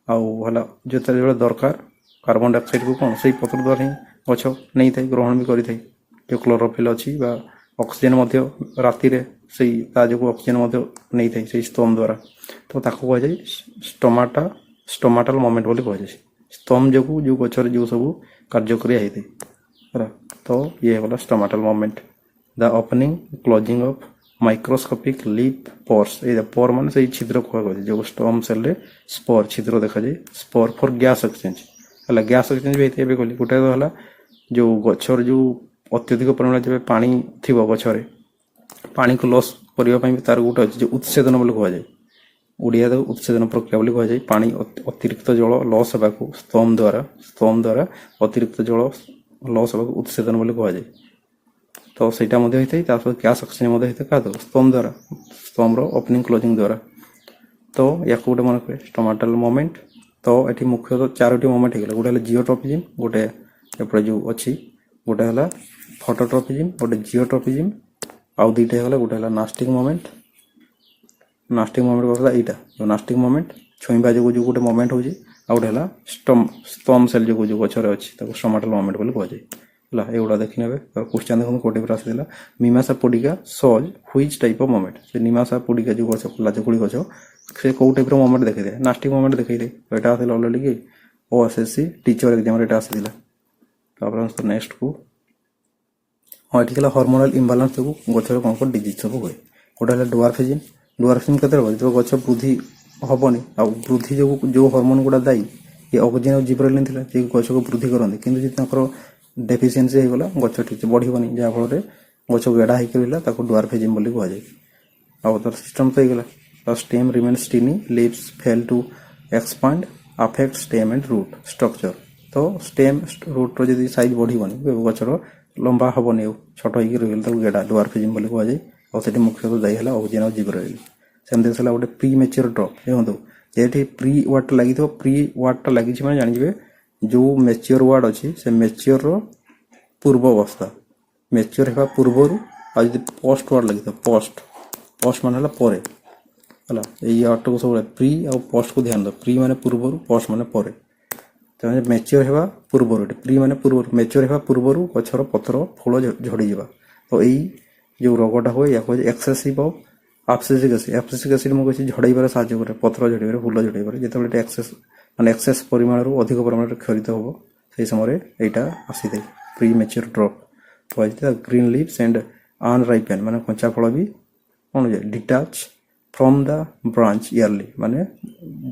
ଆଉ ହେଲା ଯେତେବେଳେ ଦରକାର କାର୍ବନ ଡାଇଅକ୍ସାଇଡ୍କୁ କ'ଣ ସେଇ ପତ୍ର ଦ୍ୱାରା ହିଁ ଗଛ ନେଇଥାଏ, ଗ୍ରହଣ ବି କରିଥାଏ। ଯେଉଁ କ୍ଲୋରୋଫିଲ୍ ଅଛି ବା ଅକ୍ସିଜେନ୍ ମଧ୍ୟ ରାତିରେ ସେଇ ତା ଯୋଗୁଁ ଅକ୍ସିଜେନ୍ ମଧ୍ୟ ନେଇଥାଏ ସେଇ ଷ୍ଟମ୍ ଦ୍ୱାରା। ତ ତାକୁ କୁହାଯାଏ ଷ୍ଟମାଟାଲ ମୋମେଣ୍ଟ ବୋଲି କୁହାଯାଏ। ଷ୍ଟମ୍ ଯୋଗୁଁ ଯେଉଁ ଗଛରେ ଯେଉଁ ସବୁ କାର୍ଯ୍ୟକ୍ରିୟା ହେଇଥାଏ ହେଲା। ତ ଇଏ ହେଇଗଲା stomatal movement. The opening closing of microscopic leaf pores. ଏଇ ପୋର୍ ମାନେ ସେଇ ଛିଦ୍ର କୁହାଯାଏ, ଯେଉଁ ଷ୍ଟମ୍ ସେଲ୍ରେ ସ୍ପୋର୍ ଛିଦ୍ର ଦେଖାଯାଏ। ସ୍ପୋର୍ ଫର୍ ଗ୍ୟାସ୍ ଏକ୍ସଚେଞ୍ଜ ହେଲା। ଗ୍ୟାସ୍ ଏକ୍ସଚେଞ୍ଜ ବି ହେଇଥାଏ। ଏବେ କହିଲି ଗୋଟେ ହେଲା ଯେଉଁ ଗଛର ଯେଉଁ ଅତ୍ୟଧିକ ପରିମାଣରେ ଯେବେ ପାଣି ଥିବ ଗଛରେ, ପାଣିକୁ ଲସ୍ କରିବା ପାଇଁ ବି ତାର ଗୋଟେ ଅଛି ଯେ ଉତ୍ସେଦନ ବୋଲି କୁହାଯାଏ। ଓଡ଼ିଆ ତାକୁ ଉତ୍ସେଦନ ପ୍ରକ୍ରିୟା ବୋଲି କୁହାଯାଏ। ପାଣି ଅତିରିକ୍ତ ଜଳ ଲସ୍ ହେବାକୁ ଷ୍ଟମ୍ ଦ୍ୱାରା ଅତିରିକ୍ତ ଜଳ ଲସ୍ ହେବାକୁ ଉତ୍ସେଦନ ବୋଲି କୁହାଯାଏ। ତ ସେଇଟା ମଧ୍ୟ ହେଇଥାଏ। ତା ସହିତ ଗ୍ୟାସ୍ ଅକ୍ସିଜେନ୍ ମଧ୍ୟ ହେଇଥାଏ କାହା ଦ୍ୱାରା, ଷ୍ଟମ୍ ଦ୍ୱାରା, ଷ୍ଟମ୍ର ଓପନିଂ କ୍ଲୋଜିଂ ଦ୍ୱାରା। ତ ୟାକୁ ଗୋଟେ ମନେ କରେ ଷ୍ଟମାଟାଲ ମୋମେଣ୍ଟ। ତ ଏଠି ମୁଖ୍ୟତଃ ଚାରୋଟି ମୋମେଣ୍ଟ ହେଇଗଲା। ଗୋଟେ ହେଲା ଜିଓଟ୍ରପିଜିମ୍, ଗୋଟେ ଏପଟେ ଯେଉଁ ଅଛି ଗୋଟେ ହେଲା ଫଟୋଟ୍ରପିଜିମ୍, ଗୋଟେ ଜିଓଟ୍ରପିଜିମ୍, ଆଉ ଦୁଇଟା ହେଇଗଲା ଗୋଟେ ହେଲା ନାଷ୍ଟିଂ ମୋମେଣ୍ଟ। ନାଷ୍ଟିଂ ମୋମେଣ୍ଟ କଥା ଏଇଟା ଯେଉଁ ନାଷ୍ଟିଂ ମୋମେଣ୍ଟ ଛୁଇଁବା ଯୋଗୁଁ ଯେଉଁ ଗୋଟେ ମୋମେଣ୍ଟ ହେଉଛି, ଆଉ ଗୋଟେ ହେଲା ଷ୍ଟମ୍ ସେଲ୍ ଯୋଗୁଁ ଯେଉଁ ଗଛରେ ଅଛି ତାକୁ ଷ୍ଟମାଟାଲ ମୋମେଣ୍ଟ ବୋଲି କୁହାଯାଏ ହେଲା। ଏଗୁଡ଼ା ଦେଖିନେବେ। କ୍ୱେଶ୍ଚନ୍ ଦେଖନ୍ତୁ କୋଉଠି ପୁରା ଆସିଥିଲା, mimosa pudica shows which type of movement. ସେ ନିମାସା ପୁଡ଼ିକା ଯେଉଁ ଗଛ ଲାଜକୁଳି ଗଛ ସେ କେଉଁ ଟାଇପ୍ର ମୋମେଣ୍ଟ ଦେଖେଇଥାଏ, ନାଷ୍ଟିଂ ମୋମେଣ୍ଟ ଦେଖେଇଥାଏ। ଏଇଟା ଆସିଥିଲା ଅଲରେଡ଼ି କି OSSC ଟିଚର ଏକ୍ଜାମ୍ରେ ଏଇଟା ଆସିଥିଲା। ତାପରେ ନେକ୍ସଟକୁ ଏଠି ହେଲା ହର୍ମୋନାଲ ଇମ୍ବାଲାନ୍ସ ଯୋଗୁଁ ଗଛରେ କ'ଣ କ'ଣ ଡିଜିଜ୍ ସବୁ ହୁଏ। ଗୋଟେ ହେଲା ଡୁଆର୍ଫିଜିମ୍। ଡୁଆର୍ଫିଜିମ୍ କେତେବେଳେ ହୁଏ, ଯେତେବେଳେ ଗଛ ବୃଦ୍ଧି ହେବନି, ଆଉ ବୃଦ୍ଧି ଯୋଗୁଁ ଯେଉଁ ହର୍ମୋନ୍ ଗୁଡ଼ା ଦାୟୀ ଏ ଅକ୍ସିଜେନ୍ ଆଉ ଜିବ୍ରେଲିନ୍ ଥିଲା ଯେ ଗଛକୁ ବୃଦ୍ଧି କରନ୍ତି, କିନ୍ତୁ ଯଦି ତାଙ୍କର ଡେଫିସିଏନ୍ସି ହେଇଗଲା ଗଛ ଠିକ୍ସେ ବଢ଼ିବନି, ଯାହାଫଳରେ ଗଛ ଗେଡ଼ା ହେଇକି ରହିଲା, ତାକୁ ଡୁଆର୍ଫିଜିମ୍ ବୋଲି କୁହାଯାଏ। ଆଉ ତାର ସିଷ୍ଟମ୍ ତ ହେଇଗଲା stem remain stunted, leaves fail to expand, affect stem and root structure. ତ ଷ୍ଟେମ୍ ରୁଟ୍ର ଯଦି ସାଇଜ୍ ବଢ଼ିବନି, ଗଛର ଲମ୍ବା ହେବନି, ଆଉ ଛୋଟ ହେଇକି ରହିଗଲେ ତାକୁ ଗେଡ଼ା ଡୁଆର୍ଫିଜିମ୍ ବୋଲି କୁହାଯାଏ। ଆଉ ସେଠି ମୁଖ୍ୟତଃ ଦାୟୀ ହେଲା ଅକ୍ସିଜେନ୍ ଆଉ ଜିବ୍ରେଲିନ୍। ସେମିତି ହେଲା ଗୋଟେ ପ୍ରି ମେଚ୍ୟୁର ଡ୍ରପ୍। ଦେଖନ୍ତୁ ଯେଠି ପ୍ରି ୱାର୍ଡଟା ଲାଗିଥିବ, ପ୍ରି ୱାର୍ଡଟା ଲାଗିଛି ମାନେ ଜାଣିଯିବେ ଯେଉଁ ମେଚ୍ୟୁର ୱାର୍ଡ ଅଛି ସେ ମେଚ୍ୟୁରର ପୂର୍ବ ଅବସ୍ଥା, ମେଚ୍ୟୁର ହେବା ପୂର୍ବରୁ। ଆଉ ଯଦି ପୋଷ୍ଟ ୱାର୍ଡ ଲାଗିଥିବ, ପୋଷ୍ଟ ମାନେ ହେଲା ପରେ ହେଲା। ଏଇ ୱାର୍ଡଟାକୁ ସବୁବେଳେ ପ୍ରି ଆଉ ପୋଷ୍ଟକୁ ଧ୍ୟାନ ଦେବ। ପ୍ରି ମାନେ ପୂର୍ବରୁ, ପୋଷ୍ଟ ମାନେ ପରେ। ତେଣୁ ମେଚ୍ୟୁର ହେବା ପୂର୍ବରୁ, ଏଠି ପ୍ରି ମାନେ ପୂର୍ବରୁ, ମେଚ୍ୟୁର ହେବା ପୂର୍ବରୁ ଗଛର ପତ୍ର ଫୁଲ ଝଡ଼ିଯିବା। ତ ଏଇ ଯେଉଁ ରୋଗଟା ହୁଏ ୟାକୁ ଏକ୍ସେସିଭ୍ ଅଫ୍ ଆବସିସିକ୍ ଏସିଡ୍। ଆବସିସିକ୍ ଏସିଡ୍ ମୁଁ କିଛି ଝଡ଼େଇବାରେ ସାହାଯ୍ୟ କରେ, ପତ୍ର ଝଡ଼ିବାରେ, ଫୁଲ ଝଡ଼ିବାରେ। ଯେତେବେଳେ ଏଇଟା ଏକ୍ସେସ୍ ପରିମାଣରୁ ଅଧିକ ପରିମାଣରେ କ୍ଷରିତ ହେବ, ସେହି ସମୟରେ ଏଇଟା ଆସିଥାଏ ପ୍ରି ମେଚ୍ୟୁର ଡ୍ରପ୍। କୁହାଯାଇଥାଏ ଗ୍ରୀନ୍ ଲିଭ୍ସ ଆଣ୍ଡ ଅନରାଇପେନ୍, ମାନେ କଞ୍ଚା ଫଳ ବି କ'ଣ ଯେ ଡିଟାଚ୍ ଫ୍ରମ୍ ଦ ବ୍ରାଞ୍ଚ ଇୟରଲି, ମାନେ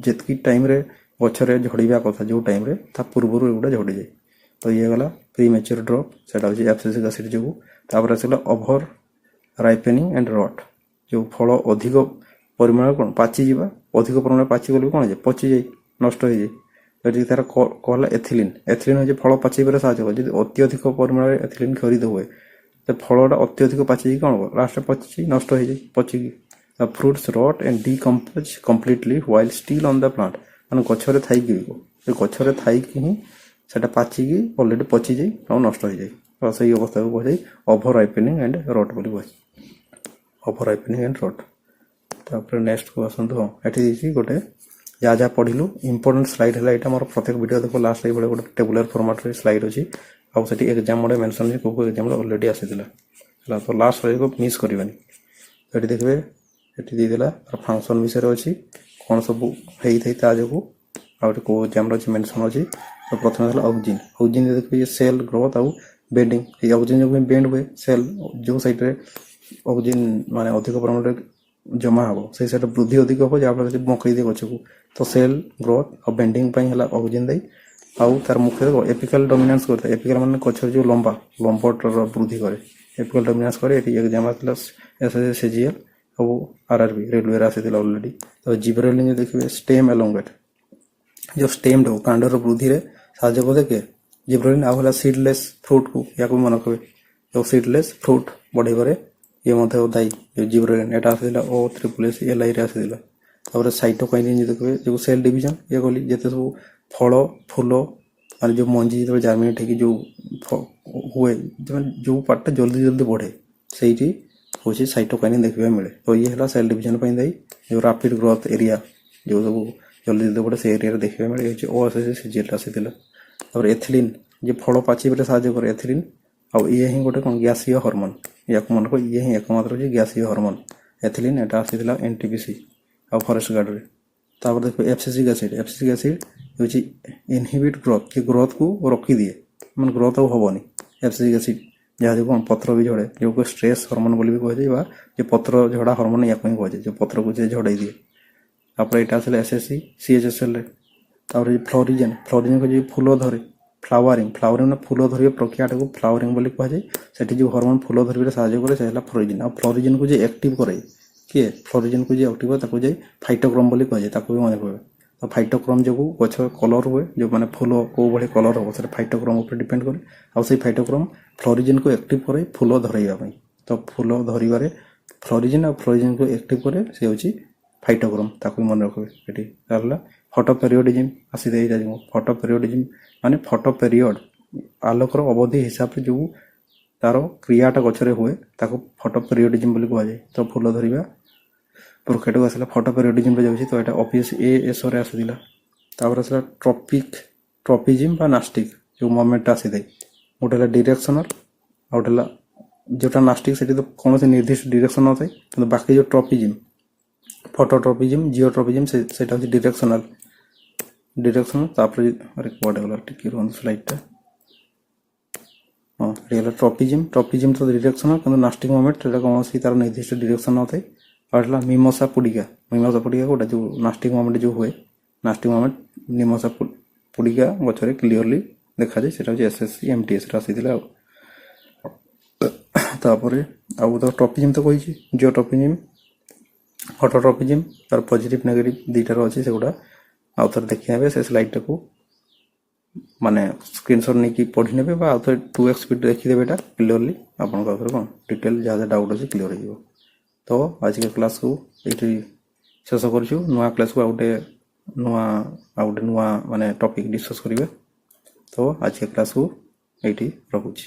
ଯେତିକି ଟାଇମ୍ରେ ଗଛରେ ଝଡ଼ିବା କଥା ଯେଉଁ ଟାଇମ୍ରେ ତା ପୂର୍ବରୁ ଏଗୁଡ଼ା ଝଡ଼ିଯାଏ। ତ ଇଏ ଗଲା ପ୍ରି ମ୍ୟାଚୁର ଡ୍ରପ୍, ସେଇଟା ହେଉଛି ଆବସିସିକ୍ ଆସିଡ୍ ଯୋଗୁଁ। ତାପରେ ଆସିଲା ଓଭର ରାଇପେନିଂ ଆଣ୍ଡ ରଟ୍, ଯେଉଁ ଫଳ ଅଧିକ ପରିମାଣରେ କ'ଣ ପାଚିଯିବା, ଅଧିକ ପରିମାଣରେ ପାଚିଗଲେ ବି କ'ଣ ଯେ ପଚିଯାଏ, ନଷ୍ଟ ହେଇଯାଏ। ଯଦି ତାର କହିଲା ଏଥିଲିନ୍, ଏଥିଲିନ୍ ହେଉଛି ଫଳ ପାଚିବାରେ ସାହାଯ୍ୟ କରେ। ଯଦି ଅତ୍ୟଧିକ ପରିମାଣରେ ଏଥିଲିନ୍ କ୍ଷରିତ ହୁଏ ତ ଫଳଟା ଅତ୍ୟଧିକ ପାଚିକି କ'ଣ ହେବ, ଲାଷ୍ଟରେ ପଚିଛି ନଷ୍ଟ ହେଇଯାଏ ପଚିକି। The fruits rot and decompose completely while still on the plant, ମାନେ ଗଛରେ ଥାଇକି ବି ଗଛରେ ଥାଇକି ହିଁ ସେଟା ପାଚିକି ଅଲରେଡ଼ି ପଚିଯାଇ ଆଉ ନଷ୍ଟ ହେଇଯାଏ। ତ ସେଇ ଅବସ୍ଥାକୁ କୁହାଯାଏ ଓଭର ରାଇପେନିଂ ଆଣ୍ଡ ରଟ୍ ବୋଲି କୁହାଯାଏ। Over ripening and rot. ତାପରେ ନେକ୍ସଟକୁ ଆସନ୍ତୁ। ହଁ, ଏଠି ଦେଇଛି ଗୋଟେ ଯାହା ଯାହା ପଢ଼ିଲୁ ଇମ୍ପୋର୍ଟାଣ୍ଟ ସ୍ଲାଇଡ୍ ହେଲା ଏଇଟା। ମୋର ପ୍ରତ୍ୟେକ ଭିଡ଼ିଓ ଦେଖ ଲାଷ୍ଟ ଏଇଭଳିଆ ଗୋଟେ ଟେବୁଲାର ଫର୍ମାଟ୍ରେ ସ୍ଲାଇଡ୍ ଅଛି, ଆଉ ସେଠି ଏକ୍ଜାମ୍ ଗୋଟେ ମେନସନ୍ ଅଛି କେଉଁ ଏକ୍ଜାମ୍ରେ ଅଲରେଡ଼ି ଆସିଥିଲା ହେଲା। ତ ଲାଷ୍ଟ ସ୍ଲାଇଡ୍କୁ ମିସ୍ କରିବାନି। ଏଠି ଦେଖିବେ ଏଠି ଦେଇଦେଲା ଫଙ୍କସନ୍ ବିଷୟରେ ଅଛି, କ'ଣ ସବୁ ହେଇଥାଏ ତା ଯୋଗୁଁ, ଆଉ ଏଠି କେଉଁ ଏକ୍ଜାମ୍ର ଅଛି ମେନସନ୍ ଅଛି। ତ ପ୍ରଥମେ ହେଲା ଅକ୍ସିଜେନ୍। ଅକ୍ସିଜେନ୍ ଦେଖିବେ ସେଲ୍ ଗ୍ରୋଥ୍ ଆଉ ବେଣ୍ଡିଂ। ଏଇ ଅକ୍ସିଜେନ୍ ଯୋଗୁଁ ବେଣ୍ଡ ହୁଏ ସେଲ୍, ଯେଉଁ ସାଇଡ଼୍ରେ ଅକ୍ସିଜେନ୍ ମାନେ ଅଧିକ ପରିମାଣରେ ଜମା ହେବ ସେଇ ସାଇଡ଼୍ରେ ବୃଦ୍ଧି ଅଧିକ ହେବ, ଯାହାଫଳରେ ବଙ୍କେଇ ଦିଏ ଗଛକୁ। ତ ସେଲ୍ ଗ୍ରୋଥ୍ ଆଉ ବେଣ୍ଡିଂ ପାଇଁ ହେଲା ଅକ୍ସିଜେନ୍ ଦେଇ, ଆଉ ତାର ମୁଖ୍ୟତଃ ଏପିକାଲ୍ ଡମିନାନ୍ସ କରିଥାଏ। ଏପିକାଲ୍ ମାନେ ଗଛର ଯେଉଁ ଲମ୍ବଟର ବୃଦ୍ଧି କରେ, ଏପିକାଲ୍ ଡମିନାନ୍ସ କରେ। ଏଠି ଏକ୍ଜାମ୍ ଆସିଥିଲା SSC CGL ଆଉ RRB ରେଲୱେରେ ଆସିଥିଲା ଅଲରେଡ଼ି। ତ ଜିବ୍ରେଲିନ୍ ଦେଖିବେ ଷ୍ଟେମ୍ ଏଲୋଙ୍ଗେଟ୍, ଯେଉଁ ଷ୍ଟେମ୍ଟାକୁ କାଣ୍ଡର ବୃଦ୍ଧିରେ ସାହାଯ୍ୟ କରେ କିଏ, ଜିବ୍ରେଲିନ୍। ଆଉ ହେଲା ସିଡ୍ଲେସ୍ ଫ୍ରୁଟ୍କୁ, ୟାକୁ ବି ମନେ ରଖିବେ, ଯେଉଁ ସିଡ୍ଲେସ୍ ଫ୍ରୁଟ୍ ବଢ଼େଇବାରେ ଇଏ ମଧ୍ୟ ଦାୟୀ, ଯେଉଁ ଜିବ୍ରେଲିନ୍। ଏଇଟା ଆସିଥିଲା OSSLI ରେ ଆସିଥିଲା। ତାପରେ ସାଇଟୋକାଇନିନ୍ ଦେଖିବେ, ଯେଉଁ ସେଲ୍ ଡିଭିଜନ୍, ଇଏ କହିଲି ଯେତେ ସବୁ ଫଳ ଫୁଲ ମାନେ ଯେଉଁ ମଞ୍ଜି ଯେତେବେଳେ ଜାର୍ମିନେଟ୍ ହେଇକି ଯେଉଁ ହୁଏ, ଯେଉଁ ପାର୍ଟଟା ଜଲ୍ଦି ଜଲ୍ଦି ବଢ଼େ ସେଇଠି ହେଉଛି ସାଇଟୋକାଇନିନ୍ ଦେଖିବାକୁ ମିଳେ। ତ ଇଏ ହେଲା ସେଲ୍ ଡିଭିଜନ୍ ପାଇଁ ଦାୟୀ। ଯେଉଁ ରାପିଡ୍ ଗ୍ରୋଥ୍ ଏରିଆ, ଯେଉଁ ସବୁ ଜଲ୍ଦି ଜଲ୍ଦି ବଢ଼େ ସେ ଏରିଆରେ ଦେଖିବାକୁ ମିଳେ, ହେଉଛି OSSC CGL ଆସିଥିଲା। ତାପରେ ଏଥିଲିନ୍, ଯେ ଫଳ ପାଚିବାରେ ସାହାଯ୍ୟ କରେ ଏଥିଲିନ୍, ଆଉ ଇଏ ହିଁ ଗୋଟେ କ'ଣ ଗ୍ୟାସୀୟ ହର୍ମୋନ୍, ୟାକୁ ମନେ ରଖ, ଇଏ ହିଁ ଏକମାତ୍ର ହେଉଛି ଗ୍ୟାସୀୟ ହର୍ମୋନ୍ ଏଥିଲିନ୍। ଏଟା ଆସିଥିଲା NTPC ଆଉ ଫରେଷ୍ଟ ଗାର୍ଡ଼ରେ। ତାପରେ ଦେଖିବ ଏଫସିସିକ୍ ଆସିଡ୍। ଏଫସିସିକ୍ ଆସିଡ୍ ହେଉଛି ଇନହିବିଟ୍ ଗ୍ରୋଥ୍, କି ଗ୍ରୋଥକୁ ରଖିଦିଏ, ମାନେ ଗ୍ରୋଥ୍ ଆଉ ହେବନି। ଏଫସିସିକ୍ ଆସିଡ୍ ଯାହା ଯୋଗୁଁ ପତ୍ର ବି ଝଡ଼େ, ଯେଉଁକୁ ଷ୍ଟ୍ରେସ୍ ହର୍ମୋନ୍ ବୋଲି ବି କୁହାଯାଏ, ବା ଯେ ପତ୍ର ଝଡ଼ା ହର୍ମୋନ୍ ୟାକୁ ହିଁ କୁହାଯାଏ, ଯେଉଁ ପତ୍ରକୁ ଯେ ଝଡ଼େଇ ଦିଏ। ତାପରେ ଏଇଟା ଆସିଲା SSC CHSLରେ। ତାପରେ ଫ୍ଲୋରିଜେନ୍, ଫ୍ଲୋରିଜେନ୍ ହେଉଛି ଫୁଲ ଧରେ, ଫ୍ଲାୱାରିଂ ମାନେ ଫୁଲ ଧରିବା ପ୍ରକ୍ରିୟାଟାକୁ ଫ୍ଲାୱାରିଂ ବୋଲି କୁହାଯାଏ। ସେଠି ଯେଉଁ ହର୍ମୋନ୍ ଫୁଲ ଧରିବାରେ ସାହାଯ୍ୟ କରେ ସେ ହେଲା ଫ୍ଲୋରିଜିନ୍। ଆଉ ଫ୍ଲୋରିଜିନ୍କୁ ଯେ ଆକ୍ଟିଭ୍ କରେ କିଏ, ଫ୍ଲୋରିଜିନ୍କୁ ଯେ ଆକ୍ଟିଭ୍ କରେ ତାକୁ ଯାଇ ଫାଇଟୋକ୍ରୋମ୍ ବୋଲି କୁହାଯାଏ, ତାକୁ ବି ମନେ ରଖିବେ। ତ ଫାଇଟୋକ୍ରୋମ୍ ଯୋଗୁଁ ଗଛ କଲର୍ ହୁଏ, ଯେଉଁ ମାନେ ଫୁଲ କେଉଁ ଭଳି କଲର୍ ହେବ ସେଟା ଫାଇଟୋକ୍ରୋମ୍ ଉପରେ ଡିପେଣ୍ଡ କରେ। ଆଉ ସେଇ ଫାଇଟୋକ୍ରୋମ୍ ଫ୍ଲୋରିଜିନ୍କୁ ଆକ୍ଟିଭ୍ କରେ ଫୁଲ ଧରେଇବା ପାଇଁ। ତ ଫୁଲ ଧରିବାରେ ଫ୍ଲୋରିଜିନ୍ ଆଉ ଫ୍ଲୋରିଜିନ୍କୁ ଆକ୍ଟିଭ୍ କରେ ସେ ହେଉଛି ଫାଇଟୋକ୍ରୋମ୍, ତାକୁ ବି ମନେ ରଖିବେ। ଏଠି ହେଲା ଫଟୋ ପେରିଓଡିଜିମ୍ ଆସିଥାଏ। ଫଟୋ ପେରିଓଡିଜିମ୍ ମାନେ ଫଟୋ ପିରିୟଡ଼, ଆଲୋକର ଅବଧି ହିସାବରେ ଯେଉଁ ତାର କ୍ରିୟାଟା ଗଛରେ ହୁଏ ତାକୁ ଫଟୋ ପିରିଓଡିଜିମ୍ ବୋଲି କୁହାଯାଏ। ତ ଫୁଲ ଧରିବା ପ୍ରକ୍ରିୟାଟାକୁ ଆସିଲା ଫଟୋ ପିରିଓଡିଜିମ୍ରେ ଯାଉଛି। ତ ଏଇଟା OPSASରେ ଆସିଥିଲା। ତାପରେ ଆସିଲା ଟ୍ରପିଜିମ୍ ବା ନାଷ୍ଟିକ୍, ଯେଉଁ ମୋମେଣ୍ଟଟା ଆସିଥାଏ। ଗୋଟେ ହେଲା ଡିରେକ୍ସନାଲ୍, ଆଉ ଗୋଟେ ହେଲା ଯେଉଁଟା ନାଷ୍ଟିକ୍ ସେଠି ତ କୌଣସି ନିର୍ଦ୍ଦିଷ୍ଟ ଡିରେକ୍ସନ୍ ନଥାଏ, କିନ୍ତୁ ବାକି ଯେଉଁ ଟ୍ରପିଜିମ୍, ଫଟୋଟ୍ରପିଜିମ୍, ଜିଓଟ୍ରପିଜିମ୍ ସେଇଟା ହେଉଛି ଡିରେକ୍ସନାଲ୍। ତାପରେ ଆରେ କୁଆଡ଼େ ଗଲା, ଟିକେ ରୁହନ୍ତୁ ସ୍ଲାଇଡ୍ଟା। ହଁ, ଏଠି ହେଲା ଟ୍ରପିଜିମ୍ ତ ଡିରେକ୍ସନାଲ୍, କିନ୍ତୁ ନାଷ୍ଟିକ୍ ମୋମେଣ୍ଟ ସେଇଟା କୌଣସି ତାର ନିର୍ଦ୍ଦିଷ୍ଟ ଡିରେକ୍ସନ୍ ନଥାଏ। ଆଉ ହେଲା ମିମୋସା ପୁଡ଼ିକା ଗୋଟେ ଯେଉଁ ନାଷ୍ଟିକ୍ ମୋମେଣ୍ଟ ଯେଉଁ ହୁଏ, ନାଷ୍ଟିକ୍ ମୋମେଣ୍ଟ ମିମୋସା ପୁଡ଼ିକା ଗଛରେ କ୍ଲିୟରଲି ଦେଖାଯାଏ, ସେଟା ହେଉଛି SSC MTSରେ ଆସିଥିଲା। ଆଉ ତାପରେ ଆଉ ତ ଟ୍ରପିଜିମ୍ ତ କହିଛି, ଜିଓଟ୍ରପିଜିମ୍, ଫଟୋଟ୍ରପିଜିମ୍, ତାର ପଜିଟିଭ୍ ନେଗେଟିଭ୍ ଦୁଇଟାର ଅଛି, ସେଗୁଡ଼ା ଆଉ ଥରେ ଦେଖି ନେବେ। ସେ ସ୍ଲାଇଡ୍ଟାକୁ ମାନେ ସ୍କ୍ରିନଶଟ୍ ନେଇକି ପଢ଼ି ନେବେ, ବା ଆଉ ଥରେ 2x ସ୍ପିଡ୍ ଦେଖିଦେବେ। ଏଇଟା କ୍ଲିୟରଲି ଆପଣଙ୍କ ପାଖରେ କ'ଣ ଡିଟେଲ୍ ଯାହା ଯାହା ଡାଉଟ୍ ଅଛି କ୍ଲିୟର ହେଇଯିବ। ତ ଆଜିକା କ୍ଲାସ୍କୁ ଏଇଠି ଶେଷ କରୁଛୁ। ନୂଆ କ୍ଲାସ୍କୁ ଆଉ ଗୋଟେ ନୂଆ ମାନେ ଟପିକ୍ ଡିସ୍କସ୍ କରିବା। ତ ଆଜିକା କ୍ଲାସ୍କୁ ଏଇଠି ରଖୁଛି।